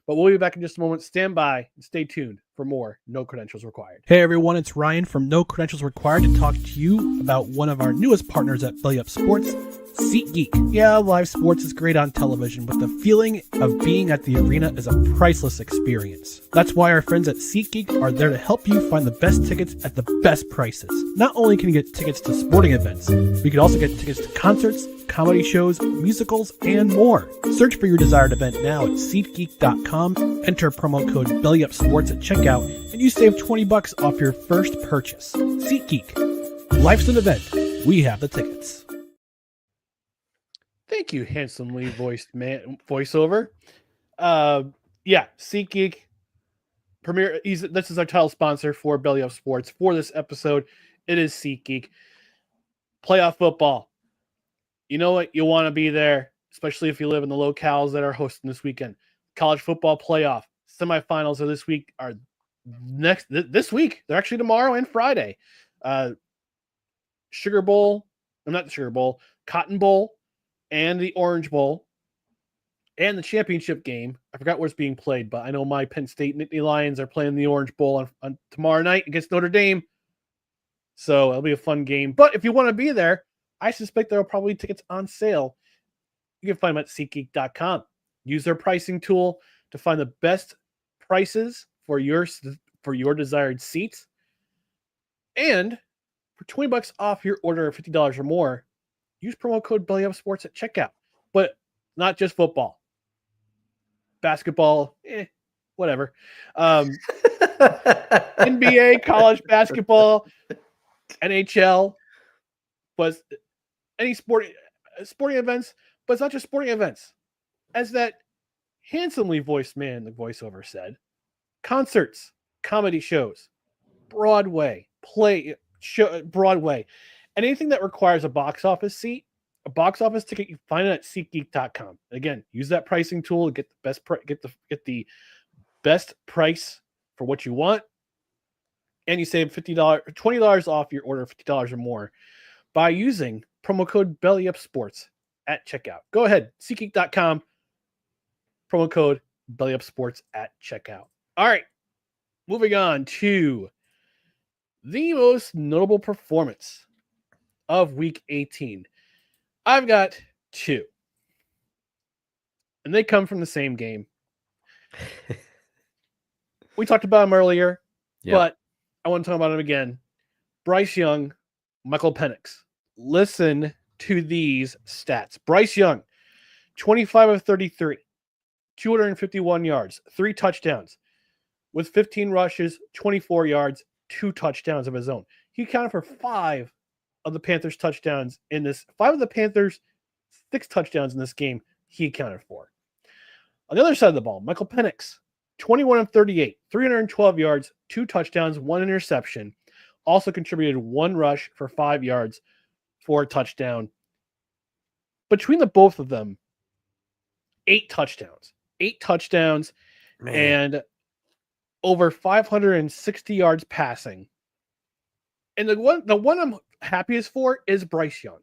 But we'll be back in just a moment. Stand by and stay tuned for more No Credentials Required. Hey everyone, it's Ryan from No Credentials Required to talk to you about one of our newest partners at Belly Up Sports, SeatGeek. Yeah, live sports is great on television, but the feeling of being at the arena is a priceless experience. That's why our friends at SeatGeek are there to help you find the best tickets at the best prices. Not only can you get tickets to sporting events, but you can also get tickets to concerts, comedy shows, musicals, and more. Search for your desired event now at SeatGeek.com, enter promo code BellyUpSports at checkout, and you save $20 off your first purchase. SeatGeek. Life's an event. We have the tickets. Thank you, handsomely voiced voiceover. SeatGeek Premier. This is our title sponsor for Belly Up Sports for this episode. It is SeatGeek. Playoff football. You know what? You want to be there, especially if you live in the locales that are hosting this weekend. College football playoff semifinals of this week are this week. They're actually tomorrow and Friday. Sugar Bowl. I'm not the Sugar Bowl. Cotton Bowl. And the Orange Bowl, and the championship game. I forgot where it's being played, but I know my Penn State Nittany Lions are playing the Orange Bowl on tomorrow night against Notre Dame. So it'll be a fun game. But if you want to be there, I suspect there are probably tickets on sale. You can find them at SeatGeek.com. Use their pricing tool to find the best prices for your desired seats. And for $20 off your order of $50 or more, use promo code BellyUpSports at checkout. But not just football. Basketball, whatever. NBA, college basketball, NHL, but any sporting events, but it's not just sporting events. As that handsomely voiced man in the voiceover said, concerts, comedy shows, Broadway, Broadway. Anything that requires a box office seat, a box office ticket, you can find it at SeatGeek.com. Again, use that pricing tool to get the best get the best price for what you want, and you save $20 off your order of $50 or more by using promo code BellyUpSports at checkout. Go ahead, SeatGeek.com, promo code BellyUpSports at checkout. All right, moving on to the most notable performance of Week 18. I've got 2. And they come from the same game. We talked about them earlier, but I want to talk about them again. Bryce Young, Michael Penix. Listen to these stats. Bryce Young, 25 of 33, 251 yards, 3 touchdowns, with 15 rushes, 24 yards, 2 touchdowns of his own. He accounted for 5 of the Panthers' touchdowns in this. 5 of the Panthers' 6 touchdowns in this game he accounted for. On the other side of the ball, Michael Penix, 21 of 38, 312 yards, 2 touchdowns, 1 interception. Also contributed 1 rush for 5 yards for a touchdown. Between the both of them, 8 touchdowns. 8 touchdowns, man, and over 560 yards passing. And the one I'm happiest for is Bryce Young,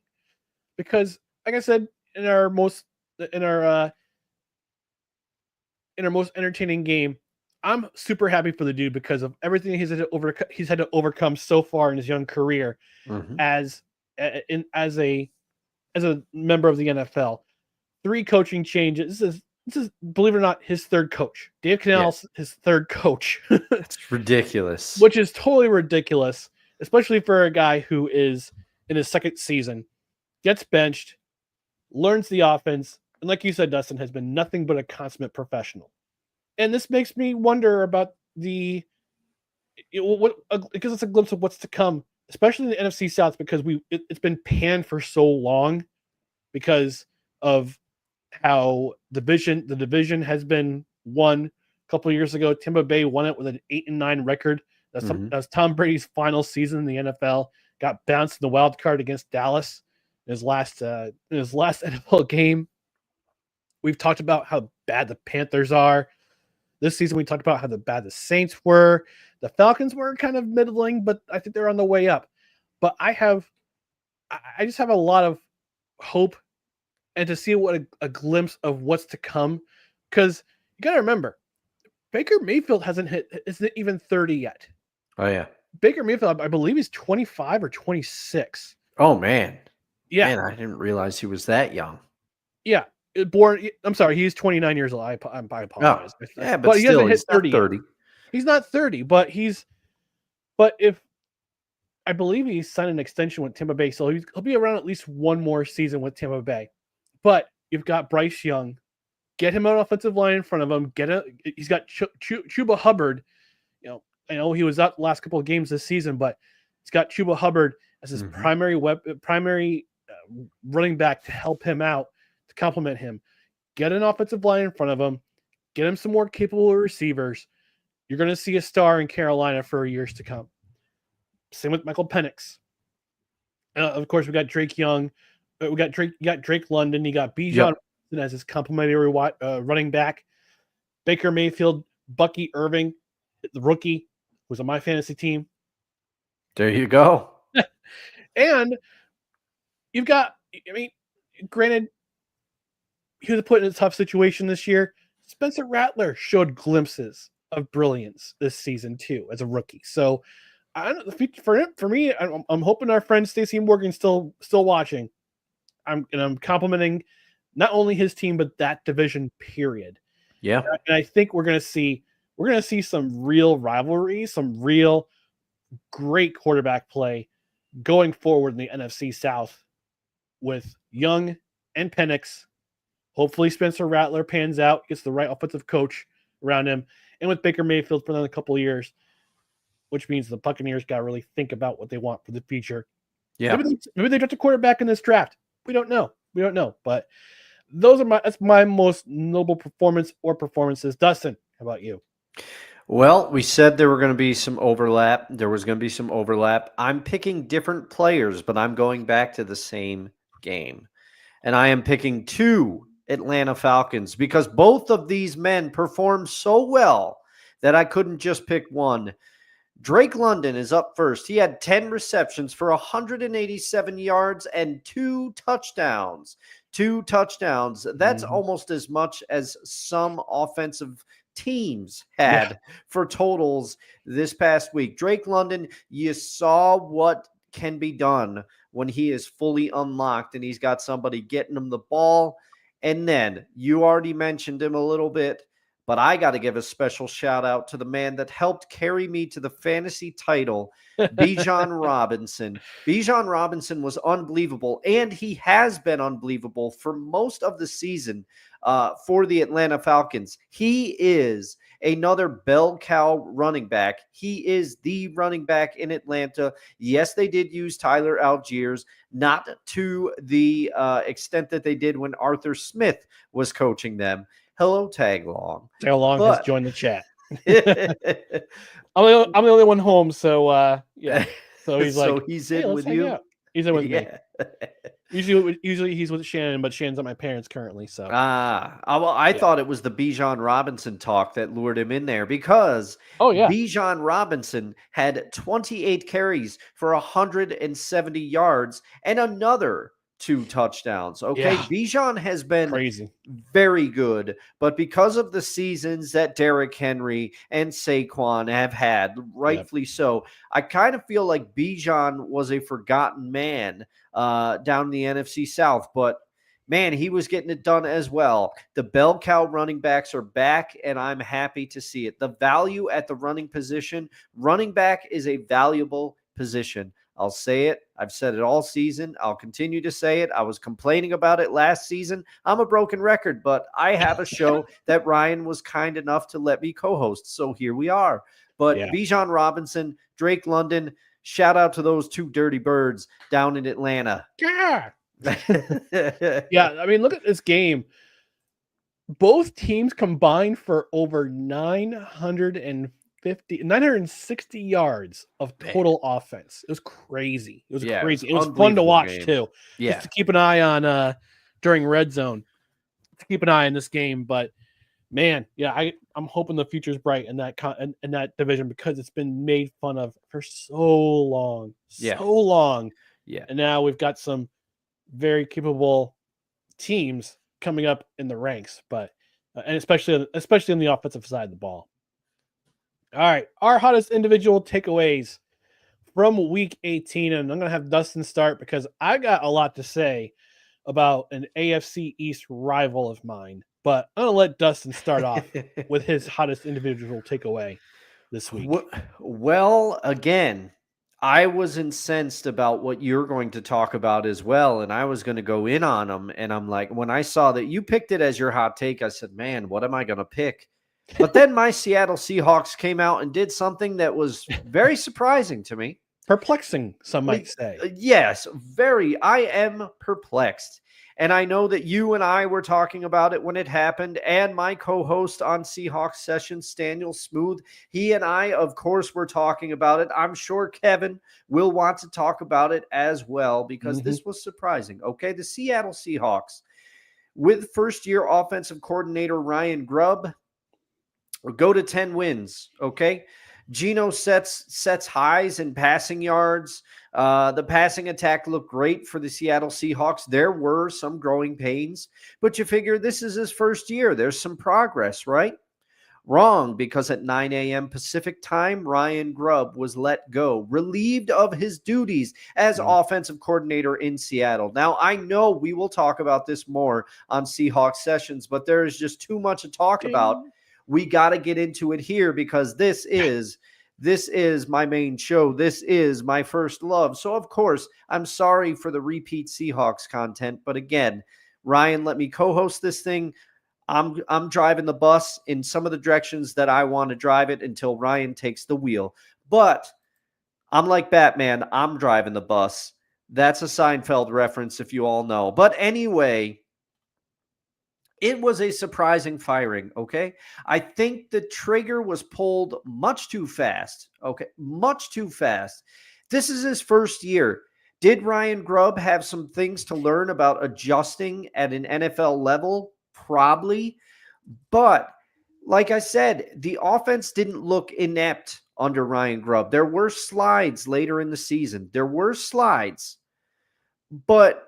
because, like I said, in our most entertaining game, I'm super happy for the dude because of everything he's had to overcome so far in his young career as a as a member of the NFL. 3 coaching changes. This is, believe it or not, his third coach. Dave Cannell's his third coach. It's ridiculous. Which is totally ridiculous, especially for a guy who is in his second season, gets benched, learns the offense, and like you said, Dustin, has been nothing but a consummate professional. And this makes me wonder about it gives us a glimpse of what's to come, especially in the NFC South, because it's been panned for so long because of how the division has been won a couple of years ago. Tampa Bay won it with an 8-9 record. That was Tom Brady's final season in the NFL. Got bounced in the wild card against Dallas in his last NFL game. We've talked about how bad the Panthers are. This season, we talked about how bad the Saints were. The Falcons were kind of middling, but I think they're on the way up. But I just have a lot of hope and to see what a glimpse of what's to come. Because you got to remember, Baker Mayfield isn't even 30 yet. Oh, yeah. Baker Mayfield, I believe he's 25 or 26. Oh, man. Yeah. Man, I didn't realize he was that young. Yeah. I'm sorry, he's 29 years old. I apologize. Oh, yeah, but still, he hasn't hit 30 not 30. Yet. He's not 30, but if I believe he signed an extension with Tampa Bay, so he'll be around at least one more season with Tampa Bay. But you've got Bryce Young. Get him an offensive line in front of him. He's got Chuba Hubbard. I know he was out the last couple of games this season, but he's got Chuba Hubbard as his primary running back to help him out, to complement him. Get an offensive line in front of him. Get him some more capable receivers. You're going to see a star in Carolina for years to come. Same with Michael Penix. Of course, we got Drake Young. You got Drake London. You got Bijan as his complimentary running back. Baker Mayfield, Bucky Irving, the rookie, who's on my fantasy team. There you go. And you've got, granted, he was put in a tough situation this year. Spencer Rattler showed glimpses of brilliance this season too as a rookie. So I don't know, for me, I'm hoping our friend Stacey Morgan's still watching. I'm complimenting not only his team but that division period. Yeah, and I think we're gonna see some real rivalry, some real great quarterback play going forward in the NFC South with Young and Penix. Hopefully Spencer Rattler pans out, gets the right offensive coach around him, and with Baker Mayfield for another couple of years, which means the Buccaneers got to really think about what they want for the future. Yeah, maybe they draft a quarterback in this draft. We don't know. But that's my most noble performance or performances. Dustin, how about you? Well, we said there were going to be some overlap. There was going to be some overlap. I'm picking different players, but I'm going back to the same game. And I am picking 2 Atlanta Falcons because both of these men performed so well that I couldn't just pick one. Drake London is up first. He had 10 receptions for 187 yards and 2 touchdowns. 2 touchdowns. That's almost as much as some offensive teams had for totals this past week. Drake London, you saw what can be done when he is fully unlocked and he's got somebody getting him the ball. And then you already mentioned him a little bit, but I got to give a special shout out to the man that helped carry me to the fantasy title, Bijan Robinson. Bijan Robinson was unbelievable, and he has been unbelievable for most of the season for the Atlanta Falcons. He is another bell cow running back. He is the running back in Atlanta. Yes, they did use Tyler Algiers, not to the extent that they did when Arthur Smith was coaching them. Hello, Taglong. Taglong has joined the chat. I'm the only one home, so yeah. So he's like, he's in with you. He's in with me. Usually he's with Shannon, but Shannon's at my parents currently. So I thought it was the Bijan Robinson talk that lured him in there because Bijan Robinson had 28 carries for 170 yards and another 2 touchdowns. Okay. Yeah. Bijan has been Crazy. very good, but because of the seasons that Derrick Henry and Saquon have had, rightfully so, I kind of feel like Bijan was a forgotten man down in the NFC South, but man, he was getting it done as well. The bell cow running backs are back, and I'm happy to see it. The value at the running position, running back is a valuable position. I'll say it. I've said it all season. I'll continue to say it. I was complaining about it last season. I'm a broken record, but I have a show that Ryan was kind enough to let me co-host. So here we are. But Bijan Robinson, Drake London, shout out to those 2 dirty birds down in Atlanta. Yeah. Yeah, I mean, look at this game. Both teams combined for over 960 yards of total offense. It was crazy. It was crazy. It was fun to watch too. Yeah. Just to keep an eye on during red zone. To keep an eye on this game, but man, I'm hoping the future's bright in that in that division because it's been made fun of for so long. So long. Yeah. And now we've got some very capable teams coming up in the ranks, but and especially on the offensive side of the ball. All right, our hottest individual takeaways from week 18, and I'm going to have Dustin start because I got a lot to say about an AFC East rival of mine, but I'm going to let Dustin start off with his hottest individual takeaway this week. Well, again, I was incensed about what you're going to talk about as well, and I was going to go in on them, and I'm like, when I saw that you picked it as your hot take, I said, man, what am I going to pick? But then my Seattle Seahawks came out and did something that was very surprising to me. Perplexing, some might say. Yes, very. I am perplexed. And I know that you and I were talking about it when it happened, and my co-host on Seahawks Sessions, Daniel Smooth, he and I, of course, were talking about it. I'm sure Kevin will want to talk about it as well because this was surprising. Okay, the Seattle Seahawks, with first-year offensive coordinator Ryan Grubb, go to 10 wins, okay? Geno sets highs in passing yards. The passing attack looked great for the Seattle Seahawks. There were some growing pains, but you figure this is his first year. There's some progress, right? Wrong, because at 9 a.m. Pacific time, Ryan Grubb was let go, relieved of his duties as offensive coordinator in Seattle. Now, I know we will talk about this more on Seahawks Sessions, but there is just too much to talk about. We got to get into it here because this is my main show. This is my first love. So, of course, I'm sorry for the repeat Seahawks content. But again, Ryan let me co-host this thing. I'm driving the bus in some of the directions that I want to drive it until Ryan takes the wheel. But I'm like Batman. I'm driving the bus. That's a Seinfeld reference if you all know. But anyway, it was a surprising firing, okay? I think the trigger was pulled much too fast, okay? Much too fast. This is his first year. Did Ryan Grubb have some things to learn about adjusting at an NFL level? Probably. But like I said, the offense didn't look inept under Ryan Grubb. There were slides later in the season. There were slides. But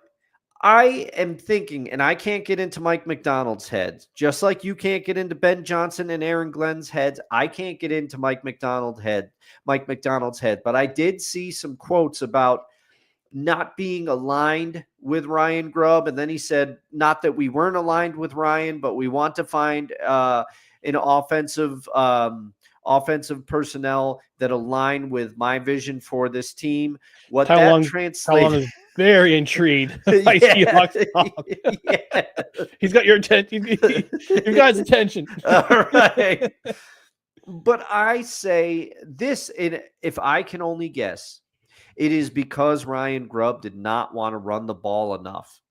I am thinking, and I can't get into Mike McDonald's head, just like you can't get into Ben Johnson and Aaron Glenn's heads. I can't get into Mike McDonald's head. But I did see some quotes about not being aligned with Ryan Grubb. And then he said, not that we weren't aligned with Ryan, but we want to find an offensive personnel that align with my vision for this team. What that translates. Very intrigued by Seahawks talk. He's got your attention. You guys' attention. All right. But I say this, if I can only guess, it is because Ryan Grubb did not want to run the ball enough.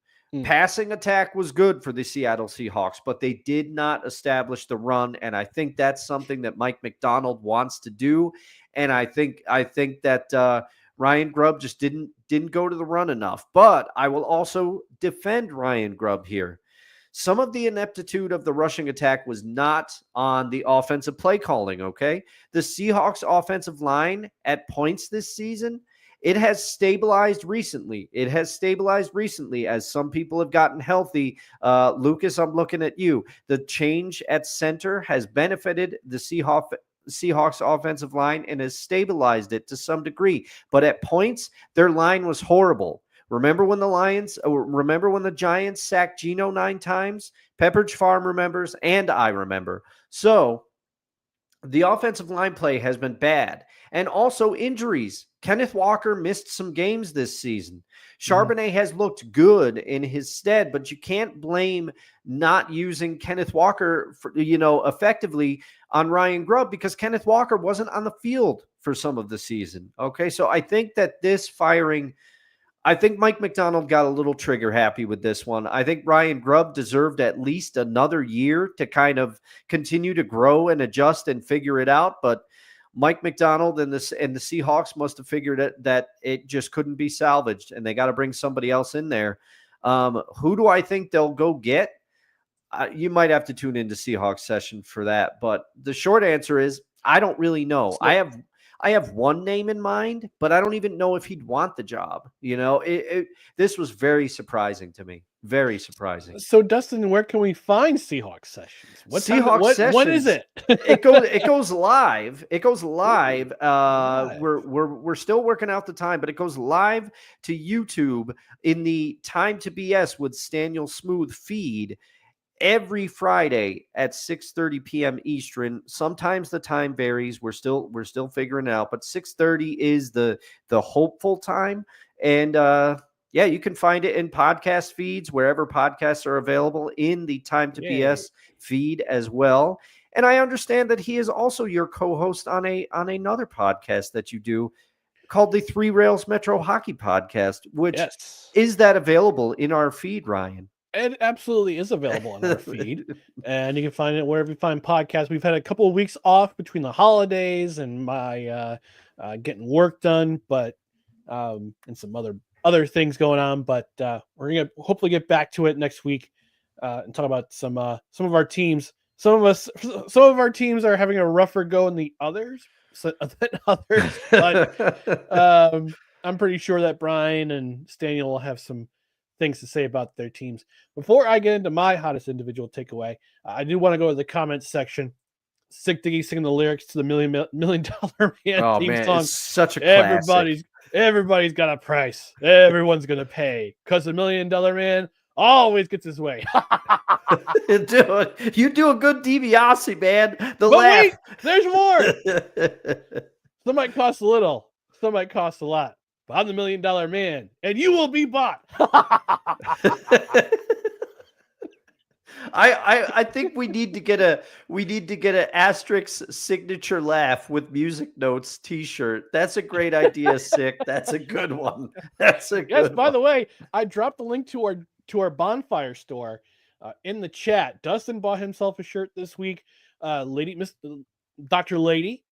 Passing attack was good for the Seattle Seahawks, but they did not establish the run, and I think that's something that Mike McDonald wants to do. And I think that Ryan Grubb just didn't go to the run enough. But I will also defend Ryan Grubb here. Some of the ineptitude of the rushing attack was not on the offensive play calling, okay? The Seahawks offensive line at points this season it has stabilized recently. It has stabilized recently as some people have gotten healthy. Lucas, I'm looking at you. The change at center has benefited the Seahawks offensive line and has stabilized it to some degree. But at points, their line was horrible. Remember when the Giants sacked Geno 9 times? Pepperidge Farm remembers, and I remember. So the offensive line play has been bad. And also injuries. Kenneth Walker missed some games this season. Charbonnet has looked good in his stead, but you can't blame not using Kenneth Walker effectively on Ryan Grubb, because Kenneth Walker wasn't on the field for some of the season. Okay, so I think that this firing, I think Mike McDonald got a little trigger happy with this one. I think Ryan Grubb deserved at least another year to kind of continue to grow and adjust and figure it out. But Mike McDonald and the Seahawks must have figured that it just couldn't be salvaged, and they got to bring somebody else in there. Who do I think they'll go get? You might have to tune into Seahawks session for that. But the short answer is I don't really know. I have one name in mind, but I don't even know if he'd want the job. This was very surprising to me. Very surprising. So, Dustin, where can we find Seahawks sessions? Sessions? What is it? It goes live. It goes live. We're still working out the time, but it goes live to YouTube in the Time to BS with Staniel Smooth feed every Friday at 6:30 p.m. Eastern. Sometimes the time varies. We're still figuring it out, but 6:30 is the hopeful time. And you can find it in podcast feeds wherever podcasts are available, in the Time to BS feed as well. And I understand that he is also your co-host on another podcast that you do called the Three Rails Metro Hockey Podcast, which is that available in our feed, Ryan? It absolutely is available on our feed, and you can find it wherever you find podcasts. We've had a couple of weeks off between the holidays and my getting work done, but and some other things going on. But we're gonna hopefully get back to it next week and talk about some of our teams. Some of our teams are having a rougher go than others. But I'm pretty sure that Brian and Staniel will have some things to say about their teams. Before I get into my hottest individual takeaway, I do want to go to the comments section. Sick Diggy singing the lyrics to the $1 Million Man theme song. It's such a classic. Everybody's got a price. Everyone's gonna pay, because the $1 Million Man always gets his way. Dude, you do a good DiBiase, man. But laugh. Wait, there's more. Some might cost a little, some might cost a lot. But I'm the $1 Million Man, and you will be bought. I think we need to get an asterisk signature laugh with music notes T-shirt. That's a great idea, Sick. That's a good one. By the way, I dropped the link to our bonfire store in the chat. Dustin bought himself a shirt this week. Dr. Lady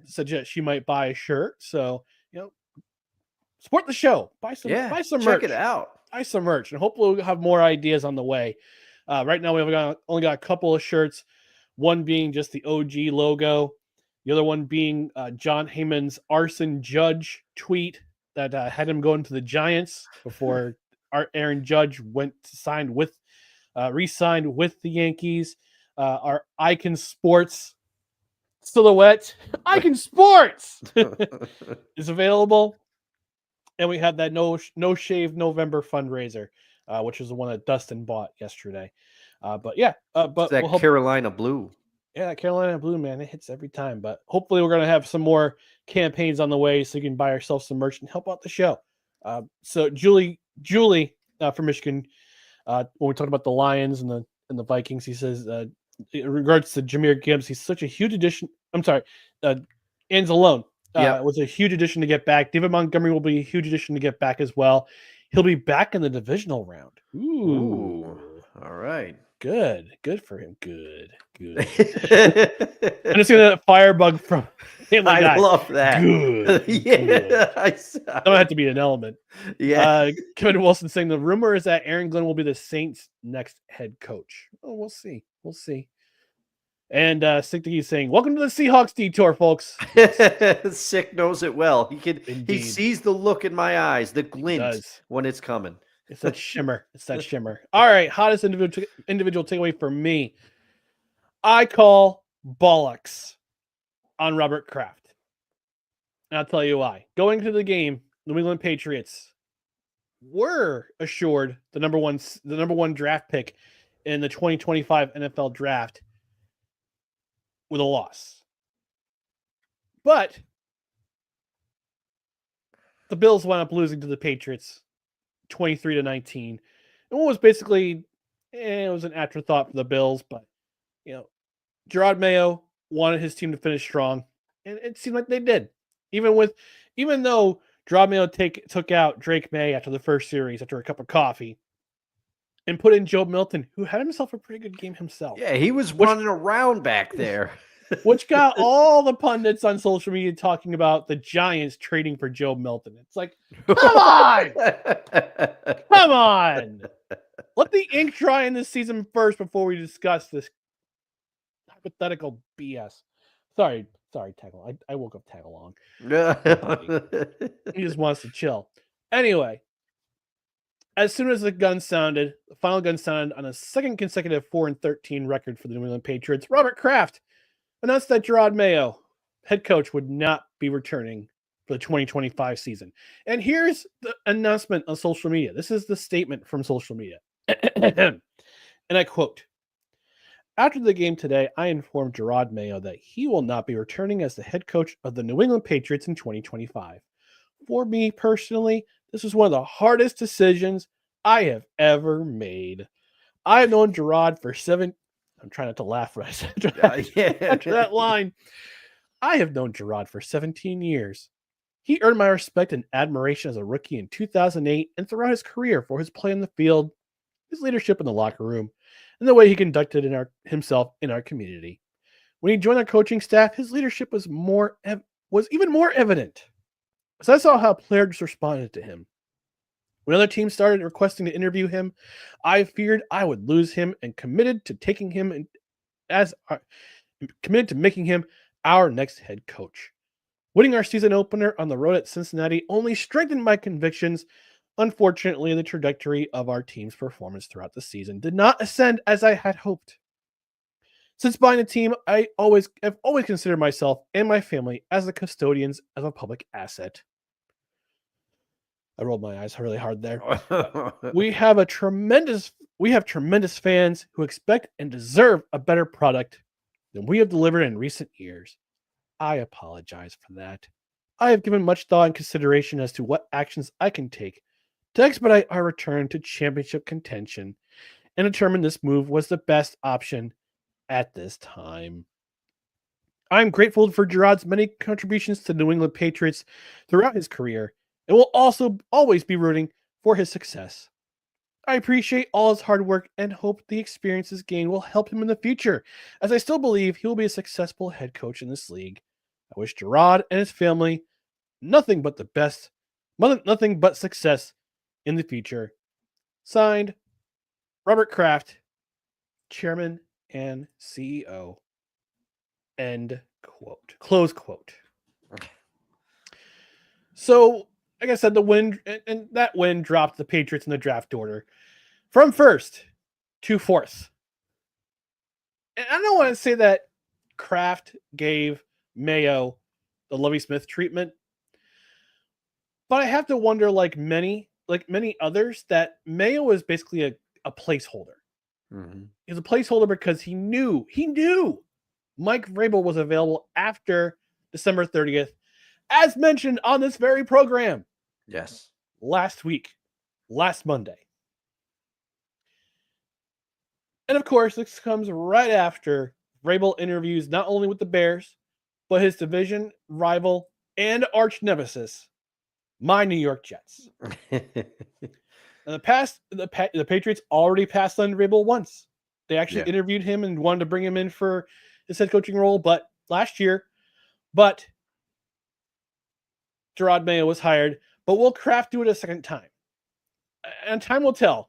suggests she might buy a shirt. So support the show. Buy some merch. Check it out. Buy some merch, and hopefully we'll have more ideas on the way. Right now, we've only got a couple of shirts. One being just the OG logo. The other one being John Heyman's Arson Judge tweet that had him going to the Giants before Aaron Judge re-signed with the Yankees. Our Icon Sports silhouette, Icon Sports, is available. And we had that no shave November fundraiser, which is the one that Dustin bought yesterday. But that Carolina blue. Yeah, that Carolina blue, man, it hits every time. But hopefully we're gonna have some more campaigns on the way, so you can buy yourself some merch and help out the show. So Julie from Michigan, when we talked about the Lions and the Vikings, he says in regards to Jahmyr Gibbs, he's such a huge addition. I'm sorry, Anzalone. Was a huge addition to get back. David Montgomery will be a huge addition to get back as well. He'll be back in the divisional round. Ooh. All right. Good for him. Good. I'm just gonna firebug from Family Guy. I love that. Good. Yeah. That might have to be an element. Yeah. Kevin Wilson saying the rumor is that Aaron Glenn will be the Saints' next head coach. Oh, we'll see. And Sick saying, "Welcome to the Seahawks detour, folks." Sick knows it well. He Indeed. sees the look in my eyes, the glint does. when it's coming. It's that shimmer. It's that shimmer. All right, hottest individual takeaway for me. I call bollocks on Robert Kraft. And I'll tell you why. Going to the game, New England Patriots were assured the number one draft pick in the 2025 NFL draft with a loss. But the Bills wound up losing to the Patriots 23-19. And what was basically it was an afterthought for the Bills, but Jerrod Mayo wanted his team to finish strong, and it seemed like they did. Even though Jerrod Mayo took out Drake May after the first series after a cup of coffee, and put in Joe Milton, who had himself a pretty good game himself. Yeah, he was running around back there. Which got all the pundits on social media talking about the Giants trading for Joe Milton. It's like, come on! Come on! Let the ink dry in this season first before we discuss this hypothetical BS. Sorry, Tackle. I woke up tag along. He just wants to chill. Anyway, as soon as the final gun sounded on a second consecutive 4-13 record for the New England Patriots, Robert Kraft announced that Jerrod Mayo, head coach, would not be returning for the 2025 season. And here's the announcement on social media. This is the statement from social media. And I quote, "After the game today, I informed Jerrod Mayo that he will not be returning as the head coach of the New England Patriots in 2025. For me personally, this was one of the hardest decisions I have ever made. I have known Jerrod for I'm trying not to laugh right after that line. I have known Jerrod for 17 years. He earned my respect and admiration as a rookie in 2008 and throughout his career for his play on the field, his leadership in the locker room, and the way he conducted himself in our community. When he joined our coaching staff, his leadership was even more evident, as I saw how players responded to him. When other teams started requesting to interview him, I feared I would lose him and committed to making him our next head coach. Winning our season opener on the road at Cincinnati only strengthened my convictions. Unfortunately, the trajectory of our team's performance throughout the season did not ascend as I had hoped. Since buying the team, I have always considered myself and my family as the custodians of a public asset." I rolled my eyes really hard there. We have tremendous fans who expect and deserve a better product than we have delivered in recent years. I apologize for that. I have given much thought and consideration as to what actions I can take to expedite our return to championship contention and determined this move was the best option at this time. I'm grateful for Jerrod's many contributions to the New England Patriots throughout his career and will also always be rooting for his success. I appreciate all his hard work and hope the experiences gained will help him in the future, as I still believe he will be a successful head coach in this league. I wish Jerrod and his family nothing but success in the future. Signed, Robert Kraft, Chairman and CEO. End quote. Close quote. So, like I said, the win and that win dropped the Patriots in the draft order from first to fourth. And I don't want to say that Kraft gave Mayo the Lovie Smith treatment, but I have to wonder, like many others, that Mayo is basically a placeholder. Mm-hmm. He's a placeholder because he knew Mike Vrabel was available after December 30th, as mentioned on this very program. Yes. Last Monday. And of course, this comes right after Vrabel interviews not only with the Bears, but his division rival and arch nemesis, my New York Jets. In the past, the Patriots already passed on Vrabel once. They actually interviewed him and wanted to bring him in for his head coaching role, but Jerrod Mayo was hired. But will Kraft do it a second time? And time will tell.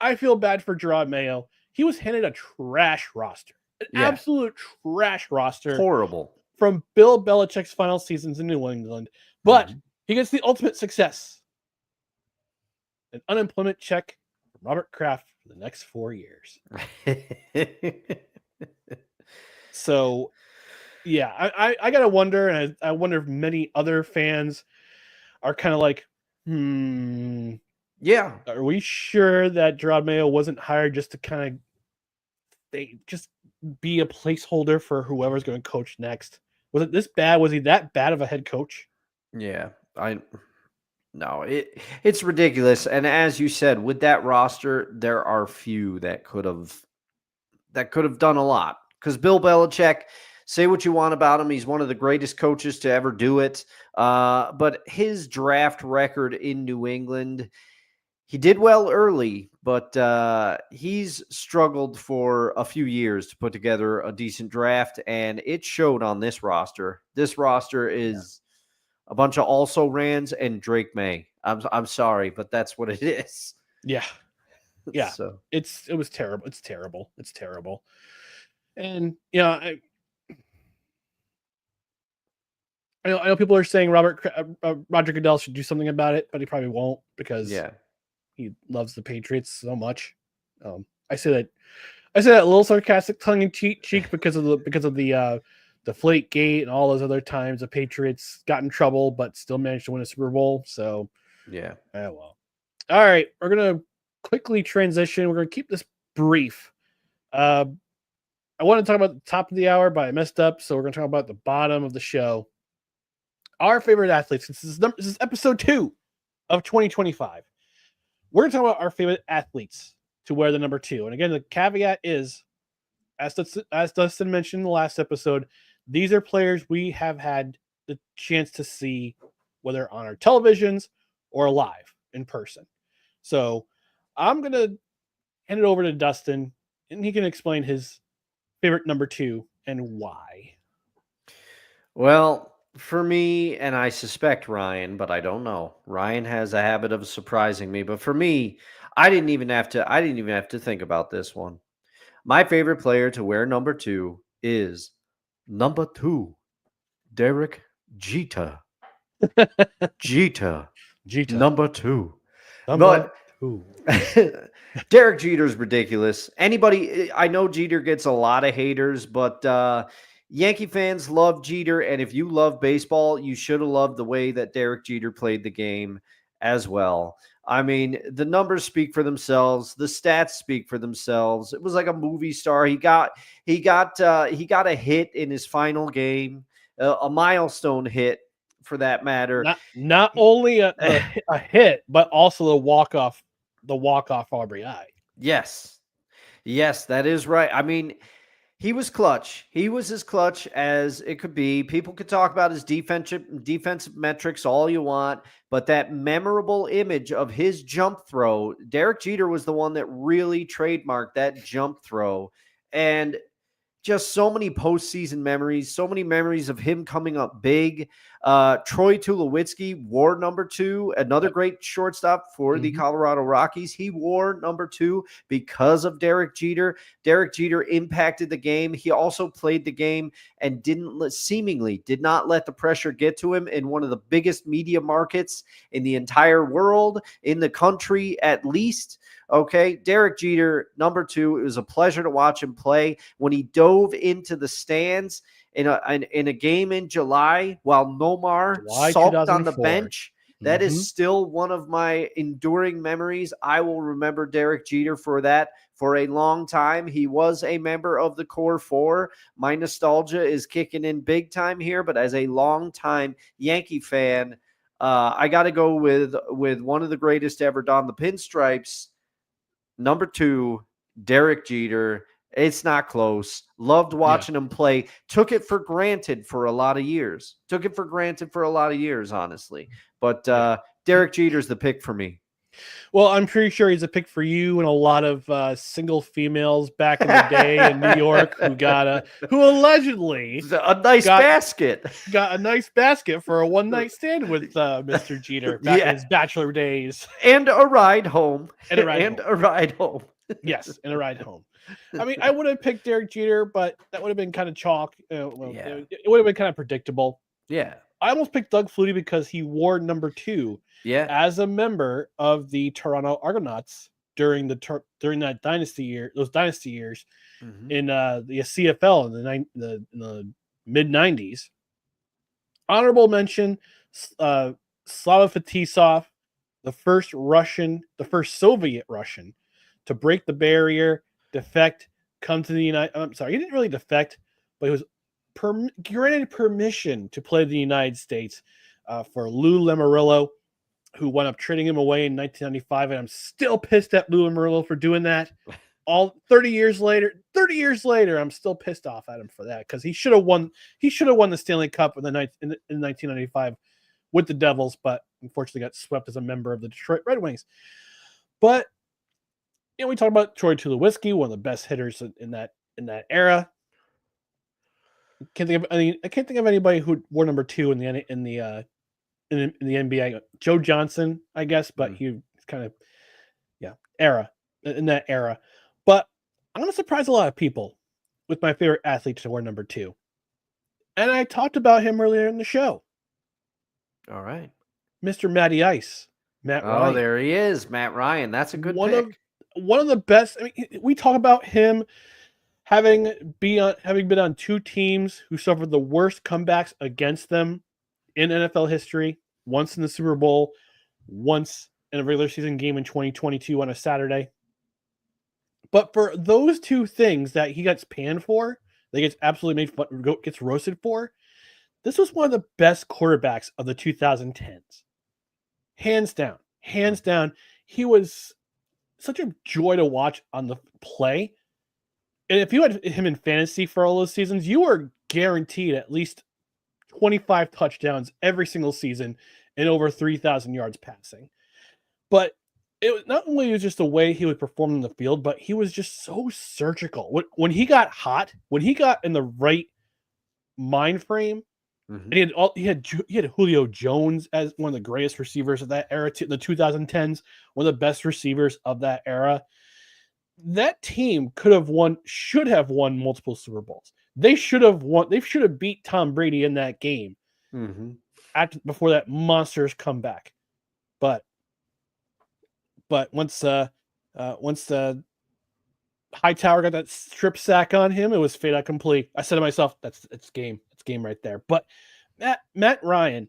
I feel bad for Jerrod Mayo. He was handed a trash roster. An Yeah. absolute trash roster Horrible. from Bill Belichick's final seasons in New England. But Mhm. he gets the ultimate success. An unemployment check from Robert Kraft for the next 4 years. So, yeah, I got to wonder, and I wonder if many other fans are kind of like, Yeah. are we sure that Jerrod Mayo wasn't hired just to kind of just be a placeholder for whoever's going to coach next? Was it this bad? Was he that bad of a head coach? Yeah. No, it's ridiculous. And as you said, with that roster, there are few that could have done a lot. Because Bill Belichick, say what you want about him, he's one of the greatest coaches to ever do it. But his draft record in New England, he did well early, but he's struggled for a few years to put together a decent draft, and it showed on this roster. This roster is a bunch of also-rans and Drake May. I'm sorry, but that's what it is. Yeah. Yeah. So It was terrible. It's terrible. It's terrible. And I know people are saying Roger Goodell should do something about it, but he probably won't because yeah. he loves the Patriots so much. I say that a little sarcastic, tongue in cheek because of the Deflate Gate and all those other times the Patriots got in trouble but still managed to win a Super Bowl. So Yeah. well. All right, we're gonna quickly transition. We're gonna keep this brief. I want to talk about the top of the hour, but I messed up, so we're gonna talk about the bottom of the show. Our favorite athletes. This is episode 2 of 2025. We're going to talk about our favorite athletes to wear the number 2. And again, the caveat is, as Dustin mentioned in the last episode, these are players we have had the chance to see, whether on our televisions or live in person. So I'm going to hand it over to Dustin, and he can explain his favorite number 2 and why. Well, for me, and I suspect Ryan, but I don't know. Ryan has a habit of surprising me, but for me, I didn't even have to think about this one. My favorite player to wear number 2 is number 2, Derek Jeter. Jeter. Number 2. Number But 2. Derek Jeter's ridiculous. I know Jeter gets a lot of haters, but Yankee fans love Jeter, and if you love baseball, you should have loved the way that Derek Jeter played the game as well. I mean, the numbers speak for themselves. The stats speak for themselves. It was like a movie star. He got a hit in his final game, a milestone hit for that matter. Not only a hit, but also the walk-off RBI. Yes, that is right. I mean, he was clutch. He was as clutch as it could be. People could talk about his defensive metrics all you want, but that memorable image of his jump throw, Derek Jeter was the one that really trademarked that jump throw. And just so many postseason memories, so many memories of him coming up big. Troy Tulowitzki wore number 2, another great shortstop for the Colorado Rockies. He wore number 2 because of Derek Jeter. Derek Jeter impacted the game. He also played the game and seemingly did not let the pressure get to him in one of the biggest media markets in the entire world, in the country at least. Okay, Derek Jeter, number 2. It was a pleasure to watch him play. When he dove into the stands in a game in July while Nomar sulked on the bench, that is still one of my enduring memories. I will remember Derek Jeter for that for a long time. He was a member of the Core 4. My nostalgia is kicking in big time here, but as a longtime Yankee fan, I got to go with one of the greatest ever don the pinstripes. Number 2, Derek Jeter. It's not close. Loved watching him play. Took it for granted for a lot of years. Honestly. But Derek Jeter's the pick for me. Well, I'm pretty sure he's a pick for you and a lot of single females back in the day in New York who allegedly got a nice basket for a one-night stand with Mr. Jeter back in his bachelor days. And a ride home. And a ride home. Yes, and a ride home. I mean, I would have picked Derek Jeter, but that would have been kind of chalk. Yeah. It would have been kind of predictable. Yeah. I almost picked Doug Flutie because he wore number 2 as a member of the Toronto Argonauts during that dynasty years in the CFL in the mid 90s. Honorable mention, Slava Fetisov, the first Soviet Russian to break the barrier, defect, come to the United. I'm sorry, he didn't really defect, but he was granted permission to play the United States for Lou Lamoriello, who wound up trading him away in 1995, and I'm still pissed at Lou Lamoriello for doing that. All 30 years later, I'm still pissed off at him for that because he should have won. He should have won the Stanley Cup in 1995 with the Devils, but unfortunately got swept as a member of the Detroit Red Wings. But we talk about Troy Tulowitzki, one of the best hitters in that era. I can't think of anybody who wore number 2 in the NBA. Joe Johnson, I guess, but he kind of in that era. But I'm going to surprise a lot of people with my favorite athlete to wear number 2. And I talked about him earlier in the show. All right. Mr. Matty Ice. Matt Ryan. Oh, there he is. Matt Ryan. That's a good pick. One of the best. I mean, we talk about him having been on 2 teams who suffered the worst comebacks against them in NFL history. Once in the Super Bowl, once in a regular season game in 2022 on a Saturday. But for those 2 things that he gets panned for, that gets absolutely gets roasted for, this was one of the best quarterbacks of the 2010s. Hands down. He was such a joy to watch on the play. And if you had him in fantasy for all those seasons, you were guaranteed at least 25 touchdowns every single season and over 3,000 yards passing. But it was not only was just the way he would perform in the field, but he was just so surgical. When he got hot, when he got in the right mind frame, and he had Julio Jones as one of the greatest receivers of that era, the 2010s, one of the best receivers of that era. That team should have won multiple Super Bowls. They should have beat Tom Brady in that game before that monstrous comeback. But once the Hightower got that strip sack on him, it was fait accompli. I said to myself, it's game right there. But Matt Ryan,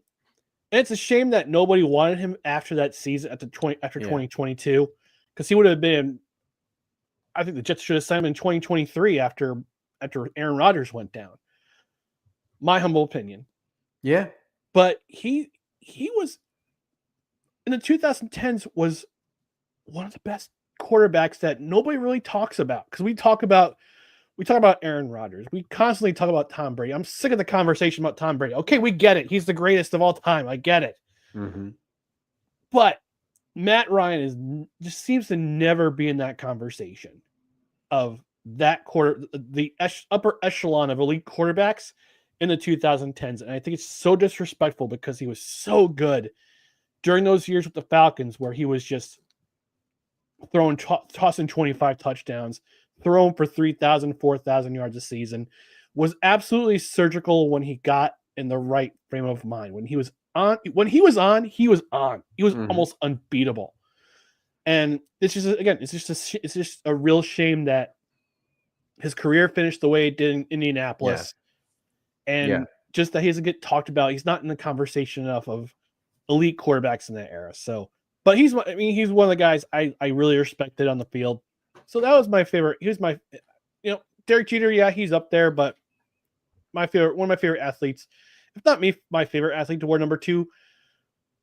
and it's a shame that nobody wanted him after that season after 2022, because he would have been. I think the Jets should have signed him in 2023 after Aaron Rodgers went down. My humble opinion. Yeah. But he was in the 2010s was one of the best quarterbacks that nobody really talks about, because we talk about Aaron Rodgers. We constantly talk about Tom Brady. I'm sick of the conversation about Tom Brady. Okay, we get it. He's the greatest of all time. I get it. But Matt Ryan just seems to never be in that conversation of that the upper echelon of elite quarterbacks in the 2010s. And I think it's so disrespectful because he was so good during those years with the Falcons, where he was just tossing 25 touchdowns, throwing for 3,000, 4,000 yards a season, was absolutely surgical when he got in the right frame of mind. When he was on. He was almost unbeatable. And it's just a real shame that his career finished the way it did in Indianapolis. And just that he doesn't get talked about. He's not in the conversation enough of elite quarterbacks in that era. So, but he's one of the guys I really respected on the field. So that was my favorite. He was my, Derek Jeter. Yeah, he's up there, but one of my favorite athletes, if not my favorite athlete to wear number 2,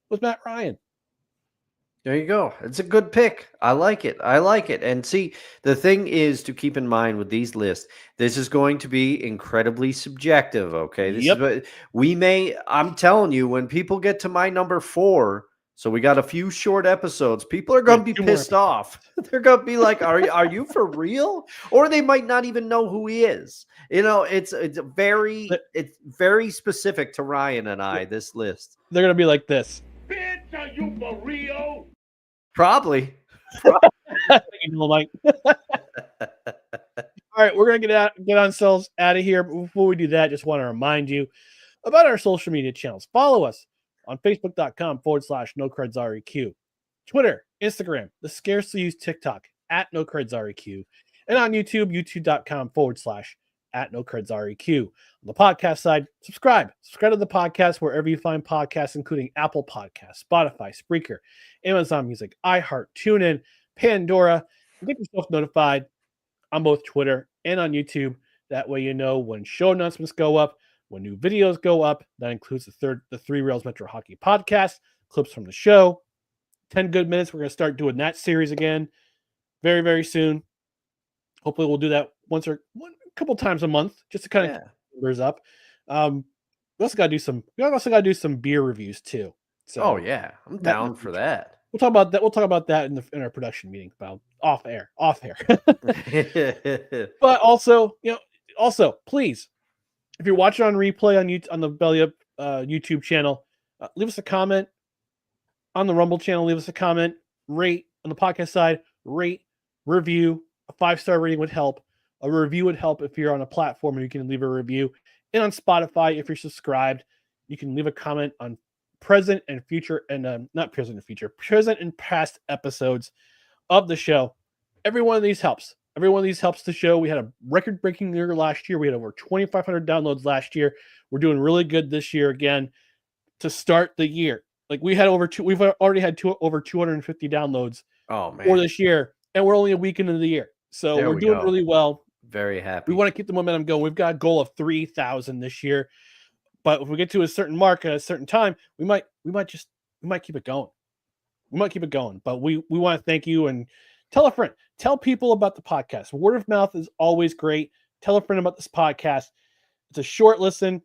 was Matt Ryan. There you go. It's a good pick. I like it. And see, the thing is to keep in mind with these lists, this is going to be incredibly subjective. Okay. I'm telling you, when people get to my number 4, so we got a few short episodes, people are going to be pissed off. They're going to be like, are you for real? Or they might not even know who he is. It's very specific to Ryan and I, this list. They're going to be like this. Bitch, are you for real? Probably. Mike. All right, we're going to get ourselves out of here. But before we do that, just want to remind you about our social media channels. Follow us on Facebook.com/NoCredsREQ, Twitter, Instagram, the scarcely used TikTok @NoCredsREQ, and on YouTube, YouTube.com/@NoCredsREQ. On the podcast side, subscribe to the podcast wherever you find podcasts, including Apple Podcasts, Spotify, Spreaker, Amazon Music, iHeart, TuneIn, Pandora. And get yourself notified on both Twitter and on YouTube. That way you know when show announcements go up, when new videos go up. That includes the Three Rails Metro Hockey podcast, clips from the show, 10 good minutes. We're going to start doing that series again very, very soon. Hopefully we'll do that a couple times a month just to kind of keep numbers up. We also got to do some beer reviews too. So I'm down for that. We'll talk about that. We'll talk about that in our production meeting about off air. But also, please, if you're watching on replay on the Belly Up YouTube channel, leave us a comment. On the Rumble channel, leave us a comment. Rate on the podcast side. Rate, review. A 5-star rating would help. A review would help if you're on a platform and you can leave a review. And on Spotify, if you're subscribed, you can leave a comment on present and past episodes of the show. Every one of these helps. Every one of these helps the show. We had a record-breaking year last year. We had over 2,500 downloads last year. We're doing really good this year again to start the year. Like we've already had over 250 downloads for this year, and we're only a week into the year. So we're doing really well. Very happy. We want to keep the momentum going. We've got a goal of 3,000 this year. But if we get to a certain mark at a certain time, we might keep it going. We might keep it going. But we want to thank you and tell a friend. Tell people about the podcast. Word of mouth is always great. Tell a friend about this podcast. It's a short listen,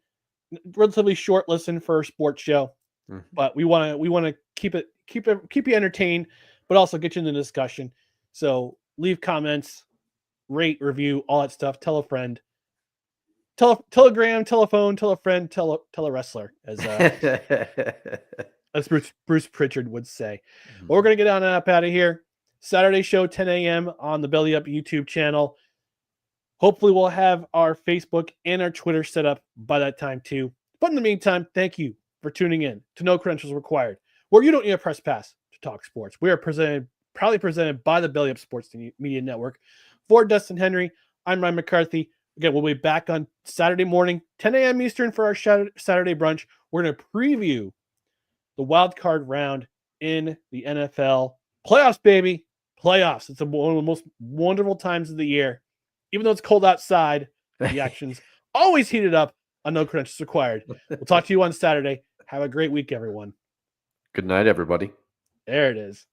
relatively short listen for a sports show. Mm-hmm. But we want to keep you entertained, but also get you in the discussion. So leave comments, rate, review, all that stuff. Tell a friend. Telegram, telephone, tell a friend, tell a wrestler, as Bruce Pritchard would say. Mm-hmm. But we're going to get on and up out of here. Saturday show, 10 a.m. on the Belly Up YouTube channel. Hopefully we'll have our Facebook and our Twitter set up by that time too. But in the meantime, thank you for tuning in to No Credentials Required, where you don't need a press pass to talk sports. We are proudly presented by the Belly Up Sports Media Network. For Dustin Henry, I'm Ryan McCarthy. Again, we'll be back on Saturday morning, 10 a.m. Eastern for our Saturday brunch. We're going to preview the wild card round in the NFL playoffs, baby. Playoffs. It's one of the most wonderful times of the year. Even though it's cold outside, the action's always heated up on No Credentials Required. We'll talk to you on Saturday. Have a great week, everyone. Good night, everybody. There it is.